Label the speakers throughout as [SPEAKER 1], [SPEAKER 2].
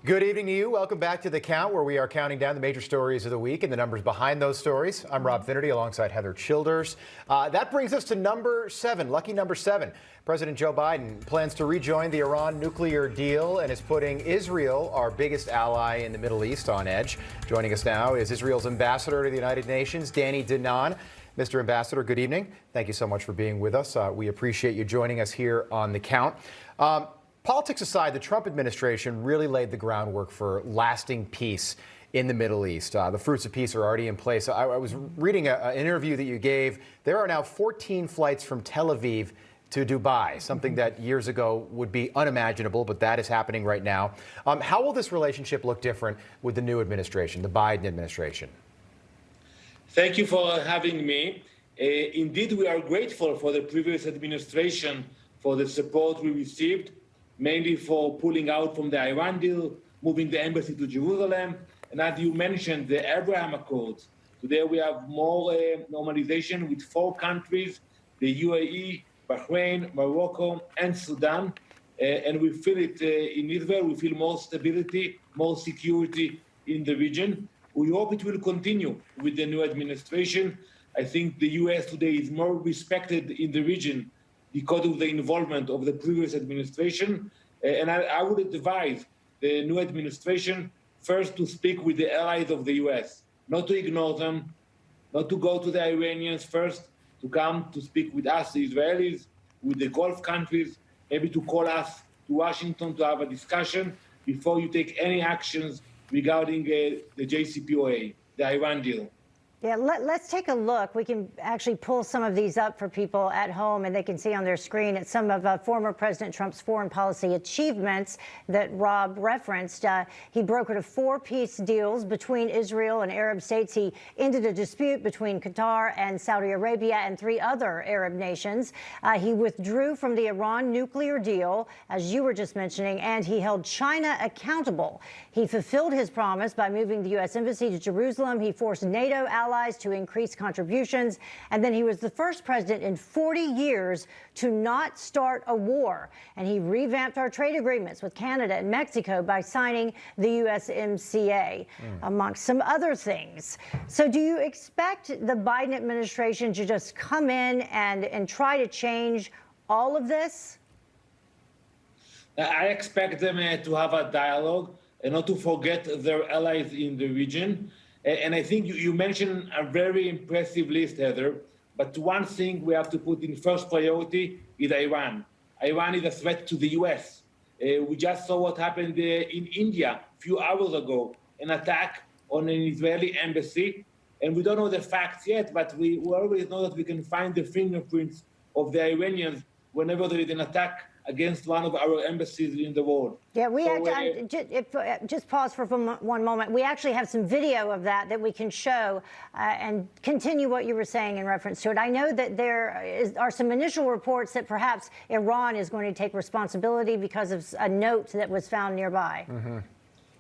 [SPEAKER 1] Good evening to you. Welcome back to The Count, where we are counting down the major stories of the week and the numbers behind those stories. I'm Rob Finnerty alongside Heather Childers. That brings us to number 7, lucky number 7. President Joe Biden plans to rejoin the Iran nuclear deal and is putting Israel, our biggest ally in the Middle East, on edge. Joining us now is Israel's ambassador to the United Nations, Danny Danon. Mr. Ambassador, good evening. Thank you so much for being with us. We appreciate you joining us here on The Count. Politics aside, the Trump administration really laid the groundwork for lasting peace in the Middle East. The fruits of peace are already in place. I was reading an interview that you gave. There are now 14 flights from Tel Aviv to Dubai, something that years ago would be unimaginable, but that is happening right now. How will this relationship look different with the new administration, the Biden administration?
[SPEAKER 2] Thank you for having me. Indeed, we are grateful for the previous administration for the support we received, mainly for pulling out from the Iran deal, moving the embassy to Jerusalem, and as you mentioned, the Abraham Accords. Today we have more normalization with 4 countries, the UAE, Bahrain, Morocco, and Sudan. And we feel it in Israel. We feel more stability, more security in the region. We hope it will continue with the new administration. I think the U.S. today is more respected in the region because of the involvement of the previous administration. And I would advise the new administration first to speak with the allies of the U.S., not to ignore them, not to go to the Iranians first, to come to speak with us, the Israelis, with the Gulf countries, maybe to call us to Washington to have a discussion before you take any actions regarding the JCPOA, the Iran deal.
[SPEAKER 3] Yeah, let's take a look. We can actually pull some of these up for people at home, and they can see on their screen at some of former President Trump's foreign policy achievements that Rob referenced. He brokered 4 peace deals between Israel and Arab states. He ended a dispute between Qatar and Saudi Arabia and 3 other Arab nations. He withdrew from the Iran nuclear deal, as you were just mentioning, and he held China accountable. He fulfilled his promise by moving the U.S. Embassy to Jerusalem. He forced NATO allies to increase contributions. And then he was the first president in 40 years to not start a war. And he revamped our trade agreements with Canada and Mexico by signing the USMCA, amongst some other things. So do you expect the Biden administration to just come in and try to change all of this?
[SPEAKER 2] I expect them to have a dialogue and not to forget their allies in the region. And I think you mentioned a very impressive list, Heather. But one thing we have to put in first priority is Iran. Iran is a threat to the U.S. We just saw what happened in India a few hours ago, an attack on an Israeli embassy. And we don't know the facts yet, but we always know that we can find the fingerprints of the Iranians whenever there is an attack against one of our embassies in the world.
[SPEAKER 3] Yeah, just pause for one moment. We actually have some video of that we can show and continue what you were saying in reference to it. I know that there are some initial reports that perhaps Iran is going to take responsibility because of a note that was found nearby.
[SPEAKER 1] Mm-hmm.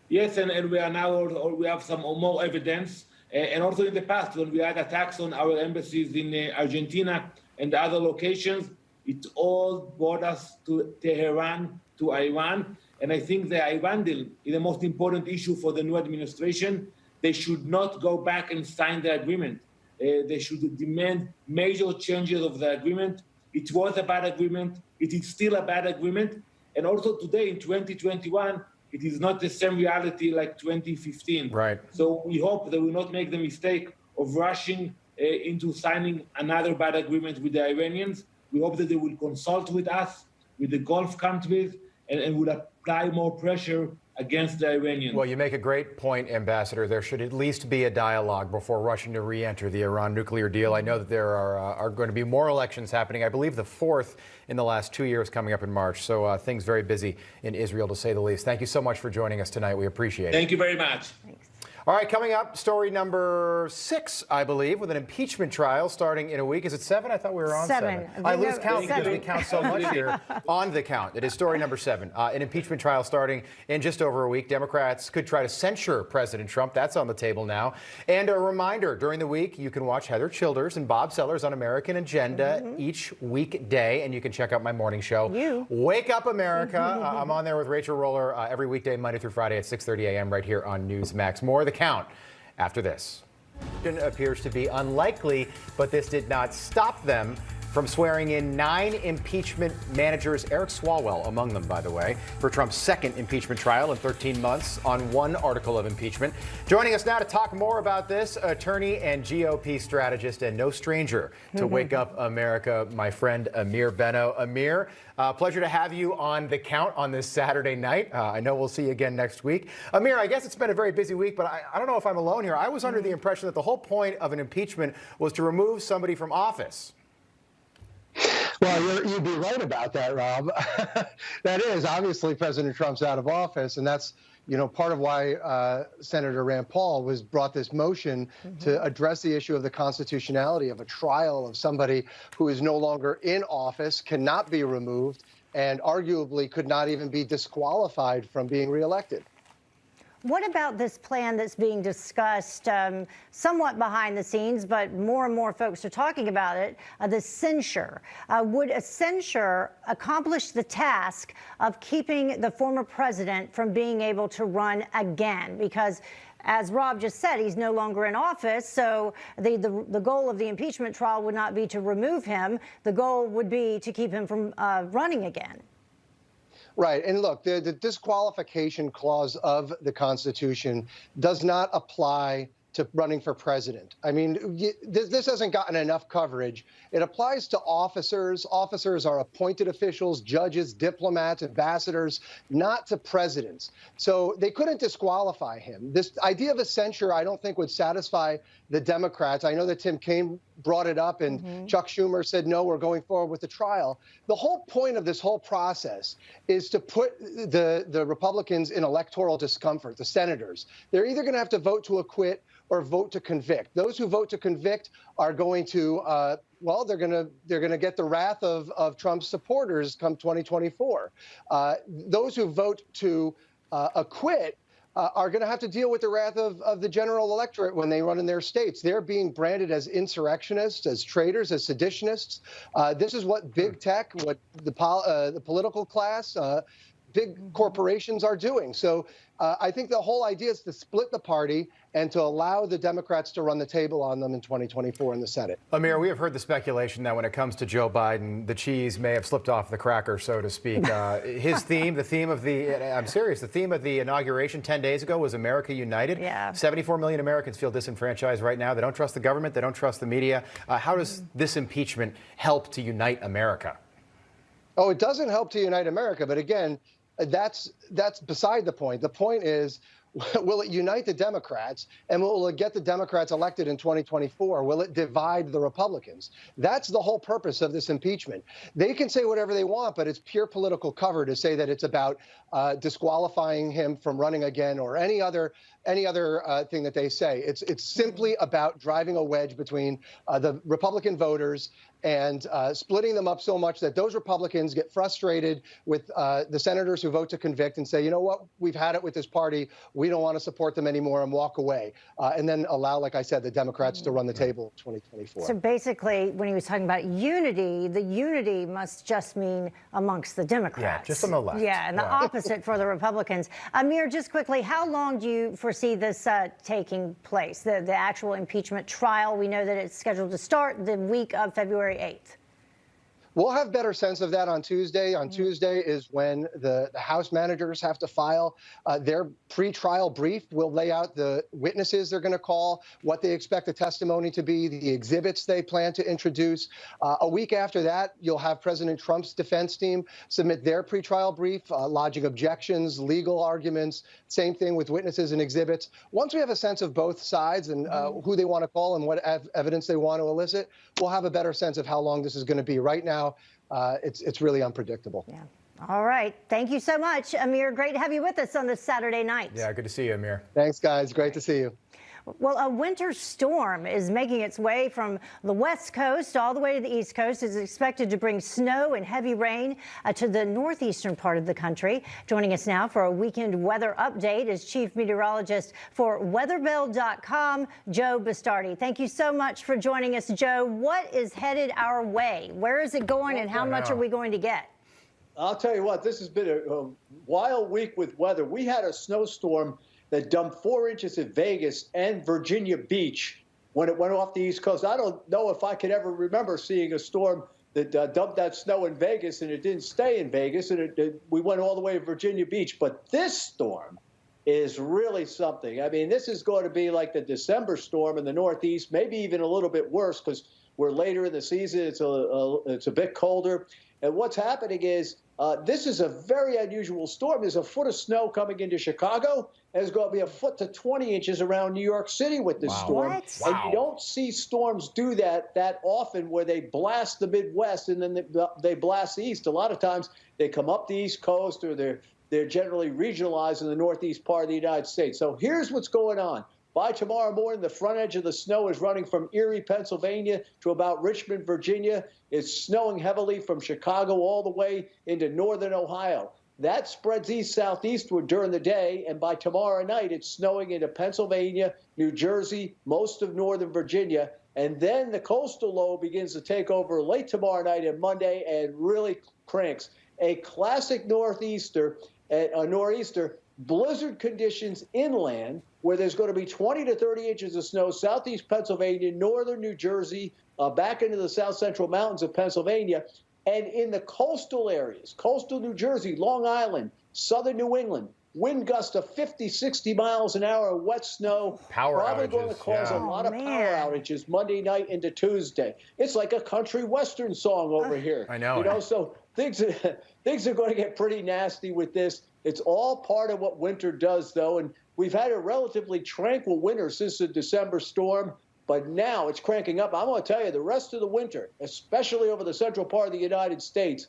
[SPEAKER 2] Yes, and we are now, we have some more evidence. And also in the past, when we had attacks on our embassies in Argentina and other locations, it all brought us to Tehran, to Iran. And I think the Iran deal is the most important issue for the new administration. They should not go back and sign the agreement. They should demand major changes of the agreement. It was a bad agreement. It is still a bad agreement. And also today in 2021, it is not the same reality like 2015.
[SPEAKER 1] Right.
[SPEAKER 2] So we hope they will not make the mistake of rushing into signing another bad agreement with the Iranians. We hope that they will consult with us, with the Gulf countries, and will apply more pressure against the Iranians.
[SPEAKER 1] Well, you make a great point, Ambassador. There should at least be a dialogue before rushing to re-enter the Iran nuclear deal. I know that there are going to be more elections happening. I believe the 4th in the last 2 years coming up in March. So things very busy in Israel, to say the least. Thank you so much for joining us tonight. We appreciate it.
[SPEAKER 2] Thank you very much.
[SPEAKER 3] Thanks.
[SPEAKER 1] All right, coming up, story number 6, I believe, with an impeachment trial starting in a week. Is it 7? I thought we were on 7. I lose count because we count so much here on the count. It is story number 7. An impeachment trial starting in just over a week. Democrats could try to censure President Trump. That's on the table now. And a reminder, during the week, you can watch Heather Childers and Bob Sellers on American Agenda each weekday. And you can check out my morning show, Wake Up America. I'm on there with Rachel Roller every weekday, Monday through Friday at 6:30 a.m. right here on Newsmax. More of the count after this. It appears to be unlikely, but this did not stop them from swearing in 9 impeachment managers, Eric Swalwell among them, by the way, for Trump's second impeachment trial in 13 months on one article of impeachment. Joining us now to talk more about this, attorney and GOP strategist and no stranger to Wake Up America, my friend Amir Benno. Amir, pleasure to have you on The Count on this Saturday night. I know we'll see you again next week. Amir, I guess it's been a very busy week, but I don't know if I'm alone here. I was under the impression that the whole point of an impeachment was to remove somebody from office.
[SPEAKER 4] Well, you'd be right about that, Rob. That is, obviously, President Trump's out of office, and that's, part of why Senator Rand Paul brought this motion to address the issue of the constitutionality of a trial of somebody who is no longer in office, cannot be removed, and arguably could not even be disqualified from being reelected.
[SPEAKER 3] What about this plan that's being discussed somewhat behind the scenes, but more and more folks are talking about it, the censure? Would a censure accomplish the task of keeping the former president from being able to run again? Because as Rob just said, he's no longer in office, so the goal of the impeachment trial would not be to remove him. The goal would be to keep him from running again.
[SPEAKER 4] Right. And look, the disqualification clause of the Constitution does not apply to running for president. I mean, this hasn't gotten enough coverage. It applies to officers. Officers are appointed officials, judges, diplomats, ambassadors, not to presidents. So they couldn't disqualify him. This idea of a censure, I don't think, would satisfy the Democrats. I know that Trµmp brought it up and Chuck Schumer said, no, we're going forward with the trial. The whole point of this whole process is to put the Republicans in electoral discomfort, the senators. They're either going to have to vote to acquit or vote to convict. Those who vote to convict are going to, they're going to get the wrath of Trump's supporters come 2024. Those who vote to acquit are going to have to deal with the wrath of the general electorate when they run in their states. They're being branded as insurrectionists, as traitors, as seditionists. This is what big tech, what the political class, big corporations are doing. So I think the whole idea is to split the party and to allow the Democrats to run the table on them in 2024 in the Senate.
[SPEAKER 1] Amir, we have heard the speculation that when it comes to Joe Biden, the cheese may have slipped off the cracker, so to speak. His theme, I'm serious, the theme of the inauguration 10 days ago was America United.
[SPEAKER 3] Yeah.
[SPEAKER 1] 74 million Americans feel disenfranchised right now. They don't trust the government. They don't trust the media. How does this impeachment help to unite America?
[SPEAKER 4] Oh, it doesn't help to unite America. But again, that's beside the point. The point is, will it unite the Democrats, and will it get the Democrats elected in 2024? Will it divide the Republicans? That's the whole purpose of this impeachment. They can say whatever they want, but it's pure political cover to say that it's about disqualifying him from running again or any other thing that they say. It's simply about driving a wedge between the Republican voters and splitting them up so much that those Republicans get frustrated with the senators who vote to convict and say, you know what, we've had it with this party. We don't want to support them anymore and walk away. And then allow, like I said, the Democrats to run the table in 2024.
[SPEAKER 3] So basically, when he was talking about unity, the unity must just mean amongst the Democrats.
[SPEAKER 1] Yeah, just on the left.
[SPEAKER 3] Yeah, and the opposite for the Republicans. Amir, just quickly, how long do you foresee this taking place, the actual impeachment trial? We know that it's scheduled to start the week of February 8th.
[SPEAKER 4] We'll have better sense of that on Tuesday. On Tuesday is when the House managers have to file their pre-trial brief. We'll lay out the witnesses they're going to call, what they expect the testimony to be, the exhibits they plan to introduce. A week after that, you'll have President Trump's defense team submit their pre-trial brief, lodging objections, legal arguments, same thing with witnesses and exhibits. Once we have a sense of both sides and who they want to call and what evidence they want to elicit, we'll have a better sense of how long this is going to be. Right now, it's really unpredictable.
[SPEAKER 3] Yeah. All right. Thank you so much, Amir. Great to have you with us on this Saturday night.
[SPEAKER 1] Yeah, good to see you, Amir.
[SPEAKER 4] Thanks, guys. Great to see you.
[SPEAKER 3] Well, a winter storm is making its way from the west coast all the way to the east coast. It's expected to bring snow and heavy rain to the northeastern part of the country. Joining us now for a weekend weather update is Chief Meteorologist for weatherbill.com, Joe Bastardi. Thank you so much for joining us, Joe. What is headed our way? Where is it going, and how much are we going to get?
[SPEAKER 5] I'll tell you what, this has been a wild week with weather. We had a snowstorm that dumped 4 inches at Vegas and Virginia Beach when it went off the East Coast. I don't know if I could ever remember seeing a storm that dumped that snow in Vegas and it didn't stay in Vegas, and we went all the way to Virginia Beach. But this storm is really something. I mean, this is going to be like the December storm in the Northeast, maybe even a little bit worse because we're later in the season. It's a bit colder. And what's happening is this is a very unusual storm. There's a foot of snow coming into Chicago. There's going to be a foot to 20 inches around New York City with this storm.
[SPEAKER 3] What?
[SPEAKER 5] And you don't see storms do that often, where they blast the Midwest and then they blast the East. A lot of times they come up the East Coast, or they're generally regionalized in the Northeast part of the United States. So here's what's going on. By tomorrow morning, the front edge of the snow is running from Erie, Pennsylvania to about Richmond, Virginia. It's snowing heavily from Chicago all the way into northern Ohio. That spreads east-southeastward during the day, and by tomorrow night, it's snowing into Pennsylvania, New Jersey, most of northern Virginia, and then the coastal low begins to take over late tomorrow night and Monday and really cranks. A classic nor'easter, blizzard conditions inland, where there's going to be 20 to 30 inches of snow, southeast Pennsylvania, northern New Jersey, back into the south central mountains of Pennsylvania. And in the coastal areas, coastal New Jersey, Long Island, southern New England, wind gusts of 50, 60 miles an hour, wet snow.
[SPEAKER 1] Power
[SPEAKER 5] probably
[SPEAKER 1] outages,
[SPEAKER 5] going to cause a lot of power outages Monday night into Tuesday. It's like a country western song over here.
[SPEAKER 1] I know.
[SPEAKER 5] You know, so things are going to get pretty nasty with this. It's all part of what winter does, though, and we've had a relatively tranquil winter since the December storm, but now it's cranking up. I'm going to tell you, the rest of the winter, especially over the central part of the United States,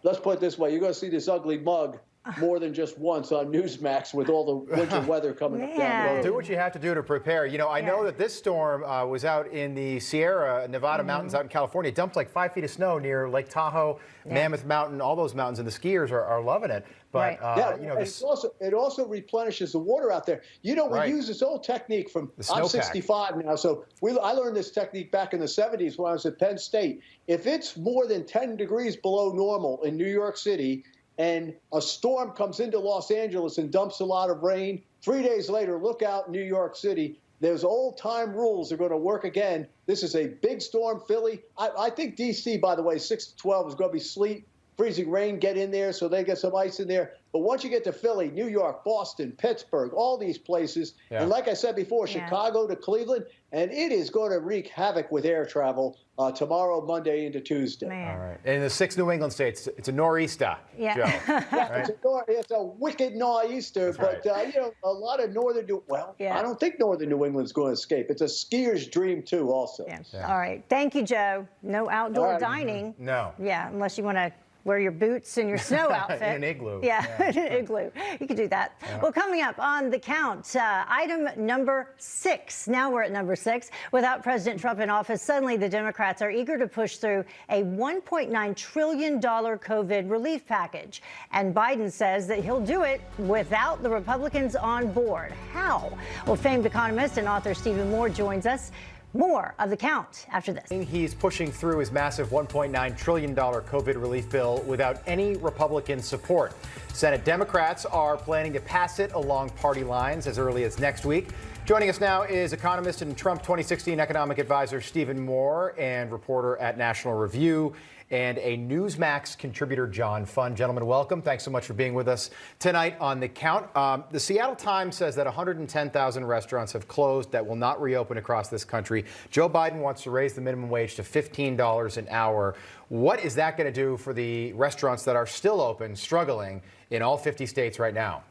[SPEAKER 5] let's put it this way, you're going to see this ugly mug more than just once on Newsmax with all the winter weather coming up down the road.
[SPEAKER 1] Do what you have to do to prepare. You know, I know that this storm was out in the Sierra Nevada mountains out in California. It dumped like 5 feet of snow near Lake Tahoe, Mammoth Mountain, all those mountains, and the skiers are loving it. But, you know,
[SPEAKER 5] it also replenishes the water out there. You know, we use this old technique from, I'm 65 now, so I learned this technique back in the 70s when I was at Penn State. If it's more than 10 degrees below normal in New York City, and a storm comes into Los Angeles and dumps a lot of rain, 3 days later, look out New York City. Those old-time rules are going to work again. This is a big storm, Philly. I think D.C., by the way, 6 to 12 is going to be sleet, freezing rain, get in there, so they get some ice in there. But once you get to Philly, New York, Boston, Pittsburgh, all these places, and like I said before, Chicago to Cleveland, and it is going to wreak havoc with air travel tomorrow, Monday into Tuesday.
[SPEAKER 1] All right. And in the 6 New England states, it's a nor'easter, Joe.
[SPEAKER 5] Right? It's a wicked nor'easter, but you know, a lot of northern I don't think northern New England's going to escape. It's a skier's dream too, also.
[SPEAKER 3] All right. Thank you, Joe. No outdoor dining.
[SPEAKER 1] No.
[SPEAKER 3] Yeah, unless you want to wear your boots and your snow outfit.
[SPEAKER 1] In an igloo.
[SPEAKER 3] Yeah, in an igloo. You could do that. Well, coming up on the count, item number 6. Now we're at number 6. Without President Trump in office, suddenly the Democrats are eager to push through a $1.9 trillion COVID relief package. And Biden says that he'll do it without the Republicans on board. How? Well, famed economist and author Stephen Moore joins us. More of the count after this.
[SPEAKER 1] He's pushing through his massive $1.9 trillion COVID relief bill without any Republican support. Senate Democrats are planning to pass it along party lines as early as next week. Joining us now is economist and Trump 2016 economic advisor Stephen Moore and reporter at National Review and a Newsmax contributor, John Funn. Gentlemen, welcome. Thanks so much for being with us tonight on The Count. The Seattle Times says that 110,000 restaurants have closed that will not reopen across this country. Joe Biden wants to raise the minimum wage to $15 an hour. What is that going to do for the restaurants that are still open, struggling in all 50 states right now?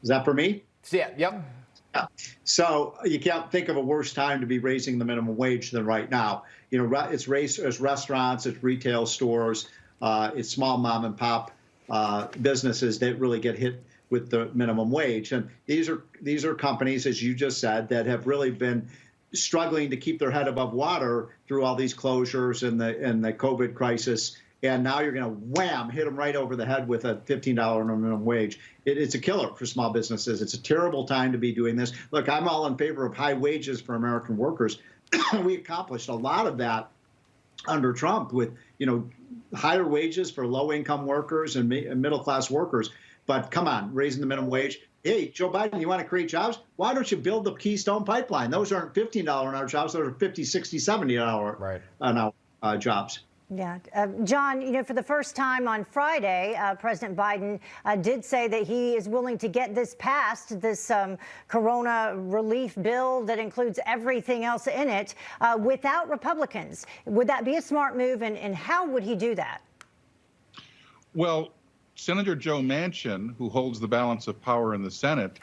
[SPEAKER 6] Is that for me?
[SPEAKER 1] Yeah, yep.
[SPEAKER 6] Yeah. So you can't think of a worse time to be raising the minimum wage than right now. You know, it's restaurants, it's retail stores, it's small mom and pop businesses that really get hit with the minimum wage. And these are companies, as you just said, that have really been struggling to keep their head above water through all these closures and the COVID crisis. And now you're going to wham, hit them right over the head with a $15 minimum wage. It's a killer for small businesses. It's a terrible time to be doing this. Look, I'm all in favor of high wages for American workers. We accomplished a lot of that under Trump with, you know, higher wages for low-income workers and middle-class workers. But come on, raising the minimum wage. Hey, Joe Biden, you want to create jobs? Why don't you build the Keystone Pipeline? Those aren't $15 an hour jobs. Those are $50, $60, $70 an hour jobs.
[SPEAKER 3] Yeah. John, you know, for the first time on Friday, President Biden did say that he is willing to get this passed, this corona relief bill that includes everything else in it, without Republicans. Would that be a smart move, and how would he do that?
[SPEAKER 7] Well, Senator Joe Manchin, who holds the balance of power in the Senate,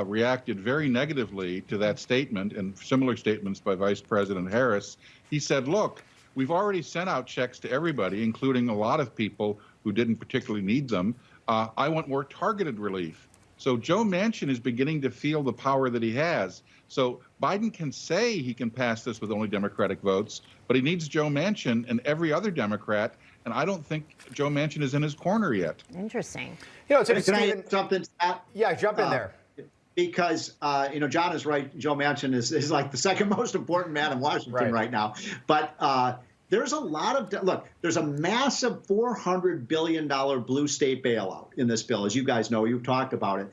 [SPEAKER 7] reacted very negatively to that statement and similar statements by Vice President Harris. He said, look, we've already sent out checks to everybody, including a lot of people who didn't particularly need them. I want more targeted relief. So Joe Manchin is beginning to feel the power that he has. So Biden can say he can pass this with only Democratic votes, but he needs Joe Manchin and every other Democrat. And I don't think Joe Manchin is in his corner yet.
[SPEAKER 3] Interesting.
[SPEAKER 1] You know,
[SPEAKER 6] Can I add something to that?
[SPEAKER 1] Yeah, jump in there.
[SPEAKER 6] Because, you know, John is right. Joe Manchin is like the second most important man in Washington right now. But there's a lot of, look, there's a massive $400 billion blue state bailout in this bill. As you guys know, you've talked about it.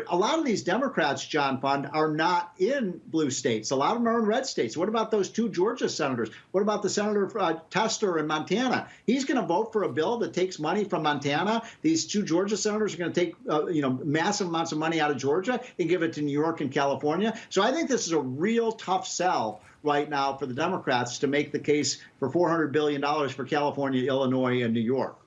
[SPEAKER 6] A lot of these Democrats, John Fund, are not in blue states. A lot of them are in red states. What about those two Georgia senators? What about the Senator Tester in Montana? He's going to vote for a bill that takes money from Montana. These two Georgia senators are going to take, you know, massive amounts of money out of Georgia and give it to New York and California. So I think this is a real tough sell right now for the Democrats to make the case for $400 billion for California, Illinois, and New York.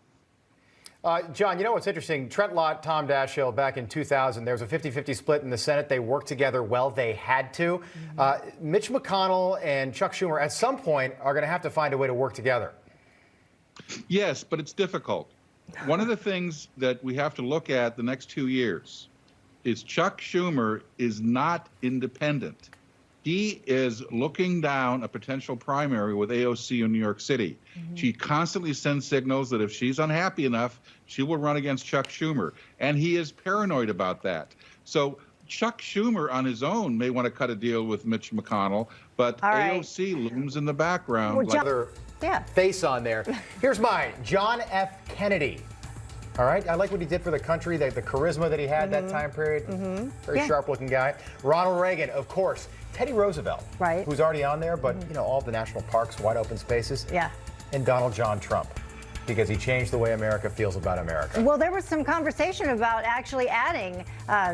[SPEAKER 1] John, you know what's interesting? Trent Lott, Tom Dashiell, back in 2000, there was a 50-50 split in the Senate. They worked together well. They had to. Mitch McConnell and Chuck Schumer, at some point, are going to have to find a way to work together.
[SPEAKER 7] Yes, but it's difficult. One of the things that we have to look at the next 2 years is Chuck Schumer is not independent. He is looking down a potential primary with AOC in New York City. She constantly sends signals that if she's unhappy enough, she will run against Chuck Schumer. And he is paranoid about that. So Chuck Schumer on his own may want to cut a deal with Mitch McConnell, but AOC looms in the background.
[SPEAKER 3] Well,
[SPEAKER 7] like
[SPEAKER 1] Other face on there. Here's mine, John F. Kennedy. All right, I like what he did for the country, the charisma that he had that time period. Very sharp-looking guy. Ronald Reagan, of course. Teddy Roosevelt, who's already on there, but you know, all the national parks, wide open spaces. Yeah. And Donald John Trump, because he changed the way America feels about America.
[SPEAKER 3] Well, there was some conversation about actually adding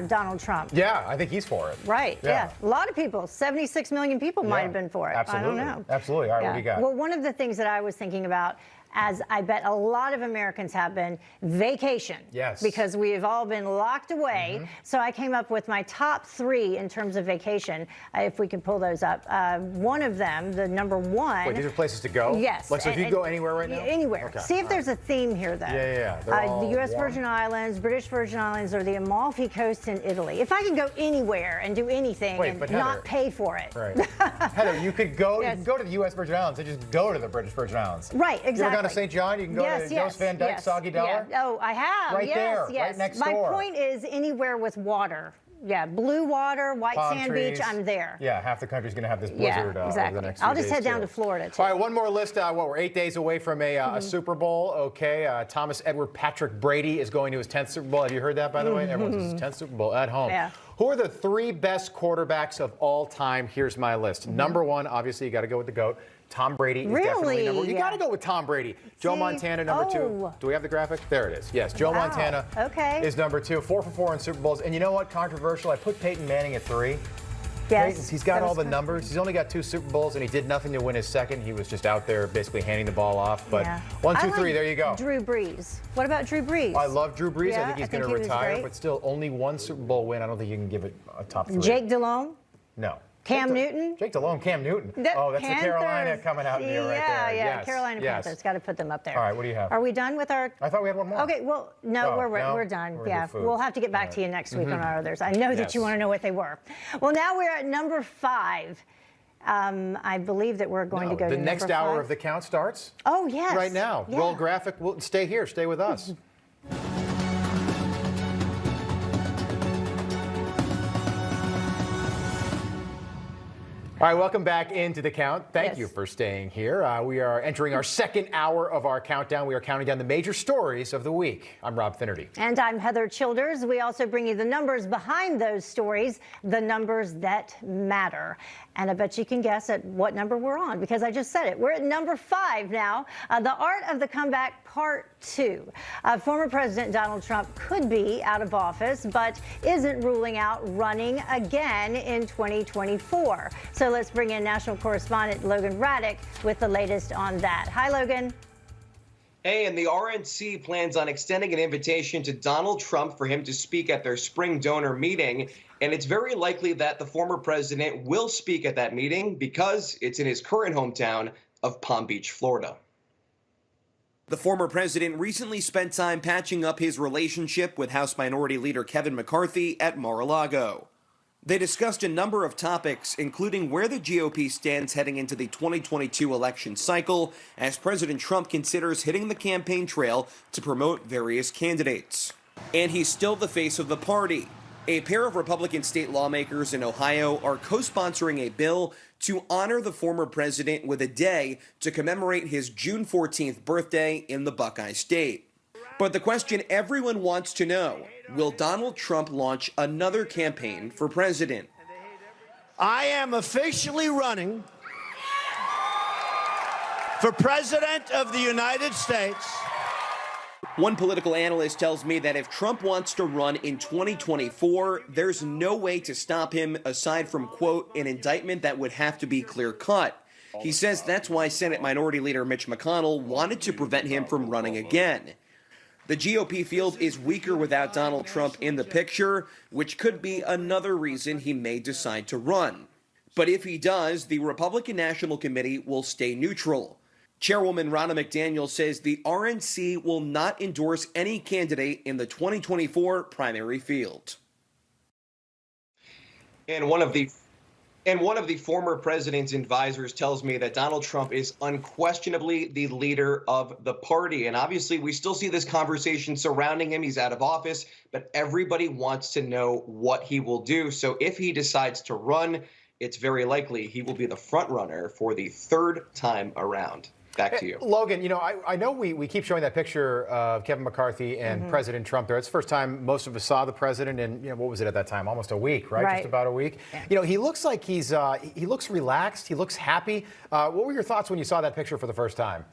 [SPEAKER 3] Donald Trump.
[SPEAKER 1] Yeah, I think he's for it.
[SPEAKER 3] Right, yeah. A lot of people, 76 million people might have been for it.
[SPEAKER 1] Absolutely.
[SPEAKER 3] I don't know.
[SPEAKER 1] Absolutely. All right, what do you got?
[SPEAKER 3] Well, one of the things that I was thinking about, as I bet a lot of Americans have been, vacation.
[SPEAKER 1] Yes.
[SPEAKER 3] Because we have all been locked away. So I came up with my top 3 in terms of vacation, if we can pull those up. One of them, the number 1.
[SPEAKER 1] Wait, these are places to go?
[SPEAKER 3] Yes.
[SPEAKER 1] Like, so if you go anywhere right now?
[SPEAKER 3] Anywhere.
[SPEAKER 1] Okay.
[SPEAKER 3] See if there's a theme here, though.
[SPEAKER 1] Yeah.
[SPEAKER 3] The U.S. Virgin Islands, British Virgin Islands, or the Amalfi Coast in Italy. If I can go anywhere and do anything and not pay for it.
[SPEAKER 1] Right. Heather, you could go, you can go to the U.S. Virgin Islands and just go to the British Virgin Islands.
[SPEAKER 3] Right, exactly.
[SPEAKER 1] You ever gone to St. John? You can go to Jost Van Dyke, Soggy Dollar?
[SPEAKER 3] Oh, I have.
[SPEAKER 1] Right there,
[SPEAKER 3] yes.
[SPEAKER 1] right next
[SPEAKER 3] My
[SPEAKER 1] door.
[SPEAKER 3] point is anywhere with water. Yeah, blue water, white
[SPEAKER 1] Palm
[SPEAKER 3] sand
[SPEAKER 1] trees.
[SPEAKER 3] beach, I'm there.
[SPEAKER 1] Yeah, half the country's going to have this blizzard
[SPEAKER 3] exactly.
[SPEAKER 1] over the next
[SPEAKER 3] I'll
[SPEAKER 1] few
[SPEAKER 3] just
[SPEAKER 1] days,
[SPEAKER 3] head down
[SPEAKER 1] too.
[SPEAKER 3] to Florida, too.
[SPEAKER 1] All right, one more list. We're 8 days away from a Super Bowl. Okay, Thomas Edward Patrick Brady is going to his 10th Super Bowl. Have you heard that, by the way? Everyone's his 10th Super Bowl at home.
[SPEAKER 3] Yeah.
[SPEAKER 1] Who are the 3 best quarterbacks of all time? Here's my list. Number 1, obviously, you got to go with the GOAT. Tom Brady is definitely number 1. You got to go with Tom Brady. Joe Montana, number 2. Do we have the graphic? There it is. Yes, Joe Montana is number 2. 4 for 4 in Super Bowls. And you know what? Controversial. I put Peyton Manning at 3.
[SPEAKER 3] Yes,
[SPEAKER 1] He's got
[SPEAKER 3] that
[SPEAKER 1] all
[SPEAKER 3] was
[SPEAKER 1] the
[SPEAKER 3] correct.
[SPEAKER 1] numbers. He's only got 2 Super Bowls, and he did nothing to win his second. He was just out there basically handing the ball off. But
[SPEAKER 3] Yeah.
[SPEAKER 1] 1, 2,
[SPEAKER 3] I
[SPEAKER 1] 3,
[SPEAKER 3] like
[SPEAKER 1] there you go.
[SPEAKER 3] Drew Brees. What about Drew Brees?
[SPEAKER 1] I love Drew Brees.
[SPEAKER 3] Yeah,
[SPEAKER 1] I think he's going to
[SPEAKER 3] he was
[SPEAKER 1] retire,
[SPEAKER 3] great.
[SPEAKER 1] but still only 1 Super Bowl win. I don't think you can give it a top 3.
[SPEAKER 3] Jake Delhomme?
[SPEAKER 1] No.
[SPEAKER 3] Cam Newton?
[SPEAKER 1] Jake Delhomme, Cam Newton.
[SPEAKER 3] The
[SPEAKER 1] Oh, that's
[SPEAKER 3] Panthers.
[SPEAKER 1] the Carolina coming out in you right there.
[SPEAKER 3] Yeah,
[SPEAKER 1] Yes,
[SPEAKER 3] Carolina
[SPEAKER 1] yes.
[SPEAKER 3] Panthers. Got to put them up there.
[SPEAKER 1] All right, what do you have?
[SPEAKER 3] Are we done with our...
[SPEAKER 1] I thought we had one more.
[SPEAKER 3] Okay, well, no,
[SPEAKER 1] Oh,
[SPEAKER 3] we're done.
[SPEAKER 1] We're
[SPEAKER 3] Yeah,
[SPEAKER 1] good food.
[SPEAKER 3] we'll have to get back to you next week on our others. I know that you want to know what they were. Well, now we're at number 5. I believe that we're going to go to
[SPEAKER 1] the
[SPEAKER 3] number
[SPEAKER 1] next hour
[SPEAKER 3] 5.
[SPEAKER 1] of the count starts
[SPEAKER 3] Oh, yes.
[SPEAKER 1] right now.
[SPEAKER 3] Yeah.
[SPEAKER 1] Roll graphic. Stay here. Stay with us. All right, welcome back into the count. Thank you for staying here. We are entering our second hour of our countdown. We are counting down the major stories of the week. I'm Rob Finnerty.
[SPEAKER 3] And I'm Heather Childers. We also bring you the numbers behind those stories, the numbers that matter. And I bet you can guess at what number we're on because I just said it. We're at number 5 now. The Art of the Comeback Part 2. Former President Donald Trump could be out of office, but isn't ruling out running again in 2024. So let's bring in national correspondent Logan Raddick with the latest on that. Hi, Logan.
[SPEAKER 8] Hey, and the RNC plans on extending an invitation to Donald Trump for him to speak at their spring donor meeting. And it's very likely that the former president will speak at that meeting because it's in his current hometown of Palm Beach, Florida. The former president recently spent time patching up his relationship with House Minority Leader Kevin McCarthy at Mar-a-Lago. They discussed a number of topics, including where the GOP stands heading into the 2022 election cycle, as President Trump considers hitting the campaign trail to promote various candidates. And he's still the face of the party. A pair of Republican state lawmakers in Ohio are co-sponsoring a bill to honor the former president with a day to commemorate his June 14th birthday in the Buckeye State. But the question everyone wants to know, will Donald Trump launch another campaign for president?
[SPEAKER 9] I am officially running for President of the United States.
[SPEAKER 8] One political analyst tells me that if Trump wants to run in 2024, there's no way to stop him aside from, quote, an indictment that would have to be clear-cut. He says that's why Senate Minority Leader Mitch McConnell wanted to prevent him from running again. The GOP field is weaker without Donald Trump in the picture, which could be another reason he may decide to run. But if he does, the Republican National Committee will stay neutral. Chairwoman Ronna McDaniel says the RNC will not endorse any candidate in the 2024 primary field. And one of the former president's advisors tells me that Donald Trump is unquestionably the leader of the party. And obviously, we still see this conversation surrounding him. He's out of office, but everybody wants to know what he will do. So if he decides to run, it's very likely he will be the front runner for the 3rd time around. Back to you.
[SPEAKER 1] Logan, you know, I know we keep showing that picture of Kevin McCarthy and President Trump there. It's the first time most of us saw the president in, you know, what was it at that time? Almost a week, right? Just about a week. Yeah. You know, he looks like he looks relaxed. He looks happy. What were your thoughts when you saw that picture for the first time?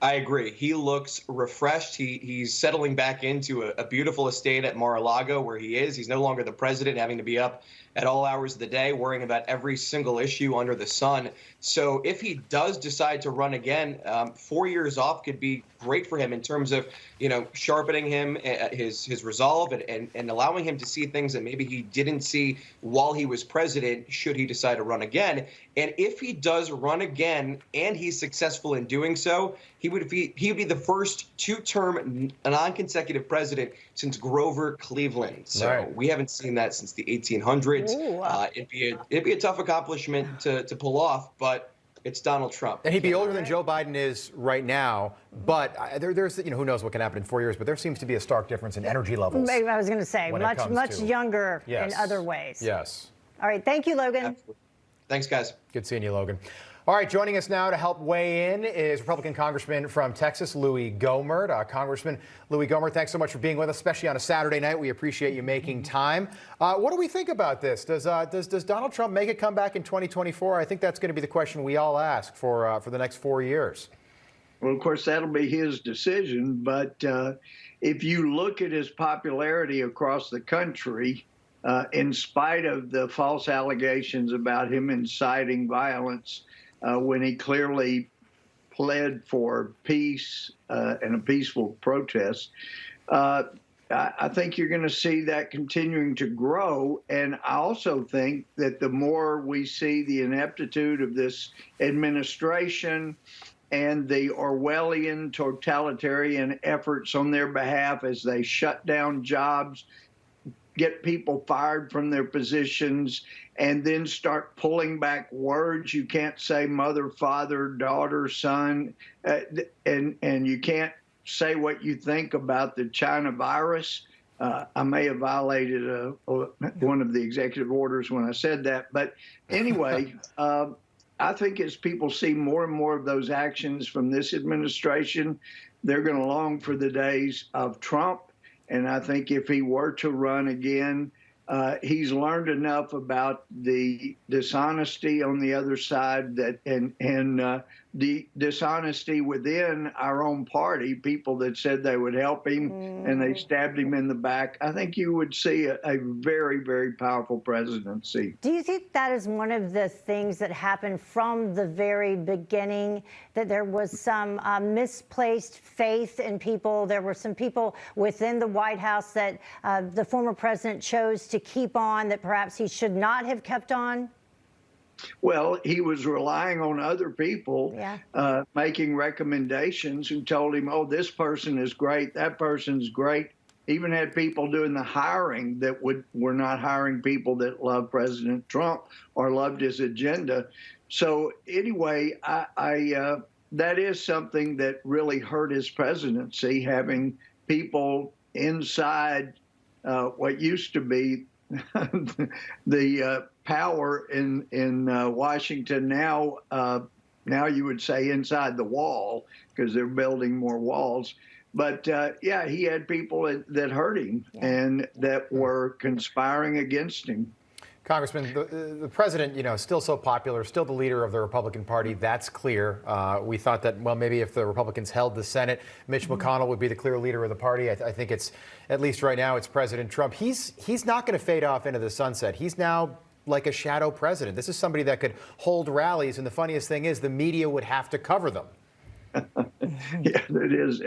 [SPEAKER 8] I agree. He looks refreshed. He's settling back into a beautiful estate at Mar-a-Lago where he is. He's no longer the president, having to be up at all hours of the day, worrying about every single issue under the sun. So if he does decide to run again, 4 years off could be great for him in terms of, you know, sharpening him, his resolve, and allowing him to see things that maybe he didn't see while he was president, should he decide to run again. And if he does run again and he's successful in doing so, he would be the first 2-term non-consecutive president since Grover Cleveland. So we haven't seen that since the 1800s. It'd be a tough accomplishment to pull off, but it's Donald Trump.
[SPEAKER 1] And he'd be older than Joe Biden is right now, but there's, you know, who knows what can happen in 4 years, but there seems to be a stark difference in energy levels.
[SPEAKER 3] Maybe I was going to say much younger in other ways.
[SPEAKER 1] Yes.
[SPEAKER 3] All right. Thank you, Logan.
[SPEAKER 8] Absolutely. Thanks, guys.
[SPEAKER 1] Good seeing you, Logan. All right, joining us now to help weigh in is Republican Congressman from Texas, Louis Gohmert. Congressman Louis Gohmert, thanks so much for being with us, especially on a Saturday night. We appreciate you making time. What do we think about this? Does Donald Trump make a comeback in 2024? I think that's going to be the question we all ask for the next 4 years.
[SPEAKER 10] Well, of course, that'll be his decision. But if you look at his popularity across the country, in spite of the false allegations about him inciting violence when he clearly pled for peace and a peaceful protest. I think you're going to see that continuing to grow. And I also think that the more we see the ineptitude of this administration and the Orwellian totalitarian efforts on their behalf as they shut down jobs, get people fired from their positions, and then start pulling back words. You can't say mother, father, daughter, son, and you can't say what you think about the China virus. I may have violated one of the executive orders when I said that. But anyway, I think as people see more and more of those actions from this administration, they're going to long for the days of Trump. And I think if he were to run again, he's learned enough about the dishonesty on the other side and the dishonesty within our own party, people that said they would help him and they stabbed him in the back. I think you would see a very, very powerful presidency.
[SPEAKER 3] Do you think that is one of the things that happened from the very beginning, that there was some misplaced faith in people? There were some people within the White House that the former president chose to keep on that perhaps he should not have kept on?
[SPEAKER 10] Well, he was relying on other people making recommendations who told him, oh, this person is great, that person's great. Even had people doing the hiring that were not hiring people that loved President Trump or loved his agenda. So anyway, that is something that really hurt his presidency, having people inside what used to be the power in Washington now you would say inside the wall, because they're building more walls. But yeah, he had people that hurt him and that were conspiring against him.
[SPEAKER 1] Congressman, the president, still so popular, still the leader of the Republican Party. That's clear. We thought that, well, maybe if the Republicans held the Senate, Mitch McConnell would be the clear leader of the party. I think it's, at least right now, it's President Trump. He's not going to fade off into the sunset. He's now like a shadow president. This is somebody that could hold rallies, and the funniest thing is the media would have to cover them.
[SPEAKER 10] Yeah, it is.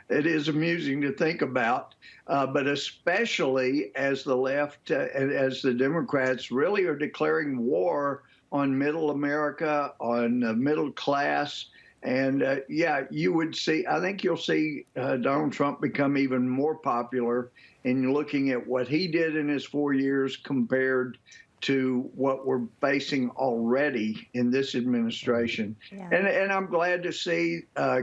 [SPEAKER 10] It is amusing to think about, but especially as the left and as the Democrats really are declaring war on middle America, on middle class. And yeah, you would see, I think you'll see Donald Trump become even more popular in looking at what he did in his 4 years compared to what we're facing already in this administration. Yeah. And I'm glad to see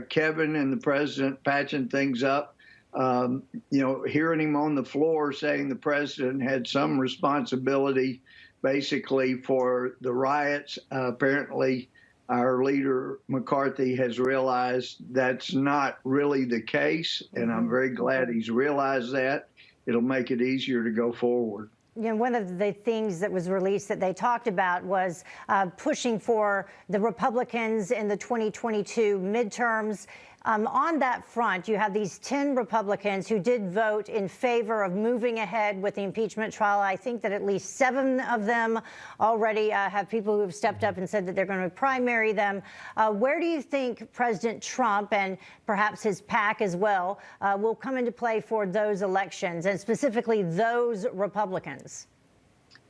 [SPEAKER 10] Kevin and the president patching things up. Hearing him on the floor saying the president had some responsibility basically for the riots. Apparently, our leader McCarthy has realized that's not really the case. And I'm very glad he's realized that. It'll make it easier to go forward.
[SPEAKER 3] One of the things that was released that they talked about was pushing for the Republicans in the 2022 midterms. On that front, you have these 10 Republicans who did vote in favor of moving ahead with the impeachment trial. I think that at least 7 of them already have people who have stepped up and said that they're going to primary them. Where do you think President Trump and perhaps his PAC as well will come into play for those elections, and specifically those Republicans?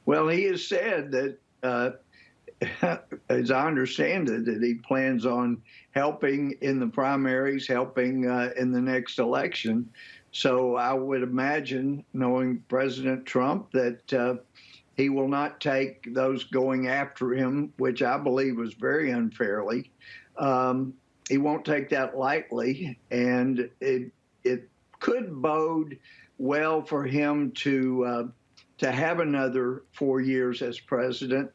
[SPEAKER 10] Well, he has said that as I understand it, that he plans on helping in the primaries, helping in the next election. So I would imagine, knowing President Trump, that he will not take those going after him, which I believe was very unfairly. He won't take that lightly, and it could bode well for him to have another 4 years as president.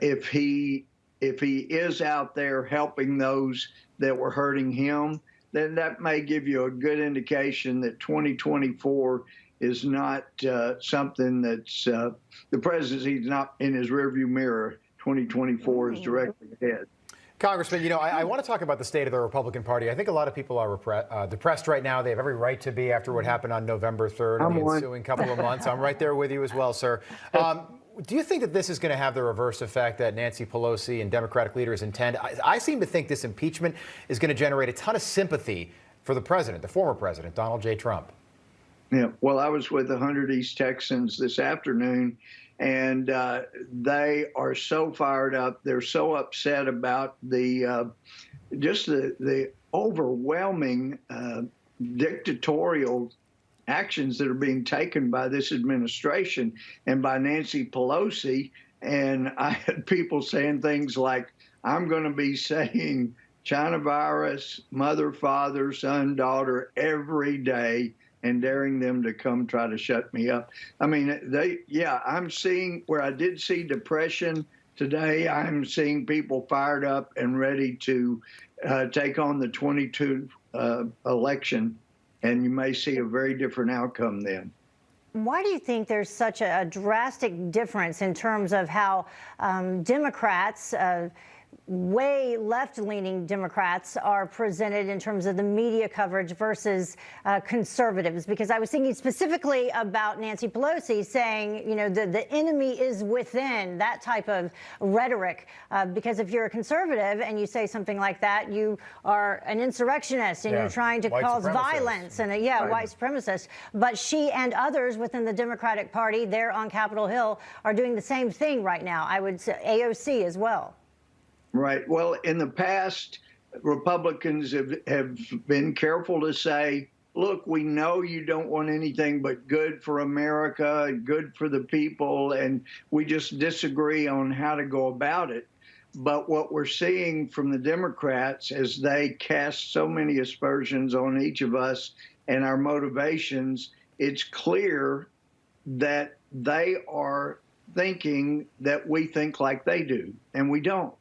[SPEAKER 10] If he is out there helping those that were hurting him, then that may give you a good indication that 2024 is not something that's the presidency's not in his rearview mirror. 2024 is directly ahead.
[SPEAKER 1] Congressman, you know, I want to talk about the state of the Republican Party. I think a lot of people are depressed right now. They have every right to be after what happened on November 3rd and the ensuing couple of months. I'm right there with you as well, sir. Do you think that this is going to have the reverse effect that Nancy Pelosi and Democratic leaders intend? I seem to think this impeachment is going to generate a ton of sympathy for the president, the former president, Donald J. Trump.
[SPEAKER 10] Yeah, well, I was with 100 East Texans this afternoon, and they are so fired up. They're so upset about the overwhelming dictatorial actions that are being taken by this administration and by Nancy Pelosi. And I had people saying things like, I'm going to be saying China virus, mother, father, son, daughter every day, and daring them to come try to shut me up. I mean, I'm seeing where I did see depression today. I'm seeing people fired up and ready to take on the 22 election, and you may see a very different outcome then.
[SPEAKER 3] Why do you think there's such a drastic difference in terms of how Democrats, way left-leaning Democrats, are presented in terms of the media coverage versus conservatives? Because I was thinking specifically about Nancy Pelosi saying, you know, the enemy is within, that type of rhetoric. Because if you're a conservative and you say something like that, you are an insurrectionist and you're trying to cause violence and white supremacist. But she and others within the Democratic Party there on Capitol Hill are doing the same thing right now. I would say AOC as well.
[SPEAKER 10] Right. Well, in the past, Republicans have been careful to say, look, we know you don't want anything but good for America, good for the people, and we just disagree on how to go about it. But what we're seeing from the Democrats as they cast so many aspersions on each of us and our motivations, it's clear that they are thinking that we think like they do, and we don't.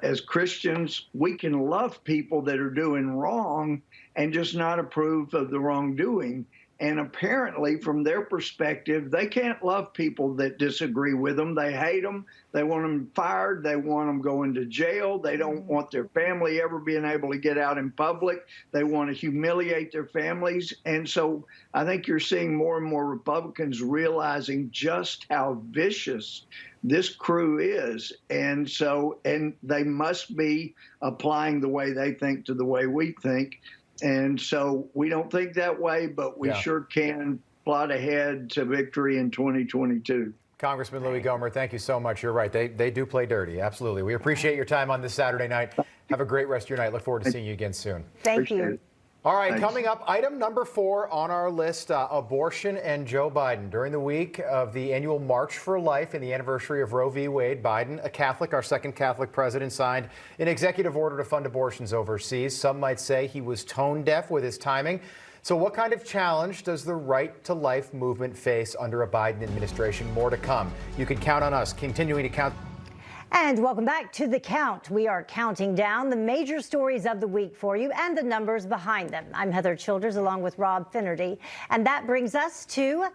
[SPEAKER 10] As Christians, we can love people that are doing wrong and just not approve of the wrongdoing. And apparently, from their perspective, they can't love people that disagree with them. They hate them. They want them fired. They want them going to jail. They don't want their family ever being able to get out in public. They want to humiliate their families. And so I think you're seeing more and more Republicans realizing just how vicious this crew is. And they must be applying the way they think to the way we think. And so we don't think that way, but we sure can plot ahead to victory in 2022.
[SPEAKER 1] Congressman Louis Gohmert, thank you so much. You're right. They do play dirty. Absolutely. We appreciate your time on this Saturday night. Have a great rest of your night. Look forward to seeing you again soon.
[SPEAKER 3] Thank you.
[SPEAKER 1] All right, coming up, item number 4 on our list, abortion and Joe Biden. During the week of the annual March for Life and the anniversary of Roe v. Wade, Biden, a Catholic, our second Catholic president, signed an executive order to fund abortions overseas. Some might say he was tone deaf with his timing. So what kind of challenge does the Right to Life movement face under a Biden administration? More to come. You can count on us continuing to count.
[SPEAKER 3] And welcome back to The Count. We are counting down the major stories of the week for you and the numbers behind them. I'm Heather Childers along with Rob Finnerty. And that brings us to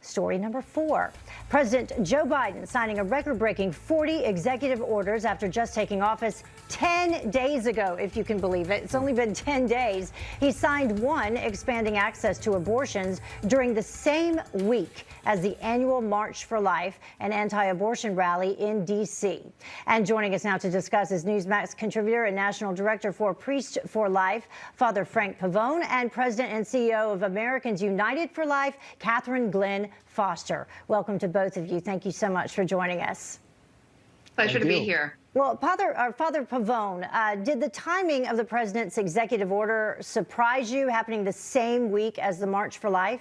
[SPEAKER 3] story number 4. President Joe Biden signing a record-breaking 40 executive orders after just taking office 10 days ago, if you can believe it. It's only been 10 days. He signed one expanding access to abortions during the same week as the annual March for Life, an anti-abortion rally in D.C. And joining us now to discuss is Newsmax contributor and national director for Priests for Life, Father Frank Pavone, and president and CEO of Americans United for Life, Catherine Glenn Foster. Welcome to both of you. Thank you so much for joining us.
[SPEAKER 11] Pleasure to be here.
[SPEAKER 3] Well, Father Pavone, did the timing of the president's executive order surprise you, happening the same week as the March for Life?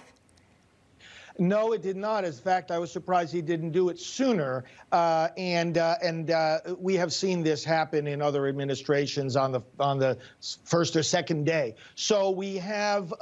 [SPEAKER 12] No, it did not. In fact, I was surprised he didn't do it sooner. And we have seen this happen in other administrations on the first or second day. So we have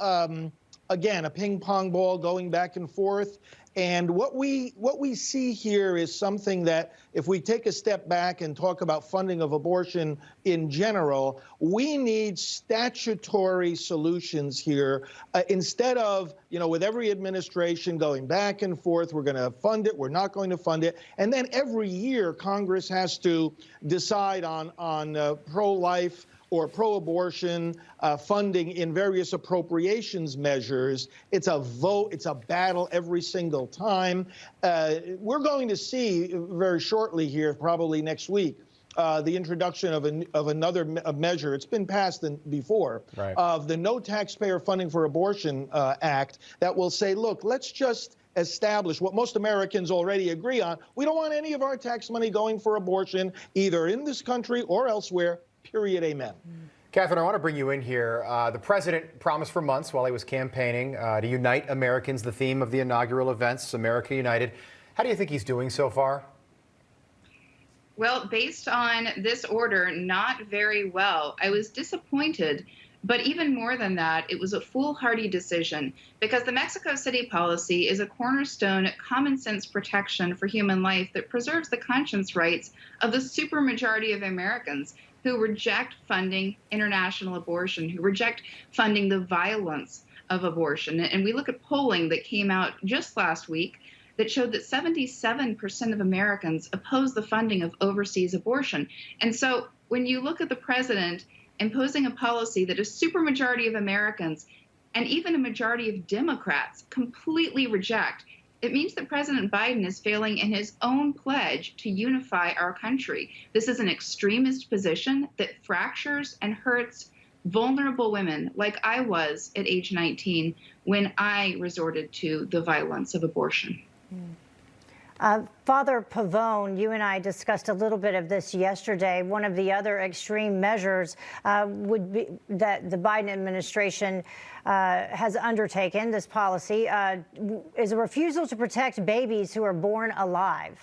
[SPEAKER 12] again, a ping pong ball going back and forth. And what we see here is something that, if we take a step back and talk about funding of abortion in general, we need statutory solutions here instead of, with every administration going back and forth, we're going to fund it, we're not going to fund it. And then every year Congress has to decide on pro-life or pro-abortion funding in various appropriations measures. It's a vote, it's a battle every single time. We're going to see very shortly here, probably next week, the introduction of another measure. It's been passed before, right, of the No Taxpayer Funding for Abortion Act that will say, look, let's just establish what most Americans already agree on. We don't want any of our tax money going for abortion, either in this country or elsewhere. Period. Amen.
[SPEAKER 1] Catherine, I want to bring you in here. The president promised for months while he was campaigning to unite Americans, the theme of the inaugural events, America United. How do you think he's doing so far?
[SPEAKER 11] Well, based on this order, not very well. I was disappointed, but even more than that, it was a foolhardy decision because the Mexico City policy is a cornerstone common sense protection for human life that preserves the conscience rights of the supermajority of Americans who reject funding international abortion, who reject funding the violence of abortion. And we look at polling that came out just last week that showed that 77% of Americans oppose the funding of overseas abortion. And so when you look at the president imposing a policy that a supermajority of Americans and even a majority of Democrats completely reject, it means that President Biden is failing in his own pledge to unify our country. This is an extremist position that fractures and hurts vulnerable women like I was at age 19 when I resorted to the violence of abortion.
[SPEAKER 3] Father Pavone, you and I discussed a little bit of this yesterday. One of the other extreme measures would be that the Biden administration has undertaken, this policy, is a refusal to protect babies who are born alive.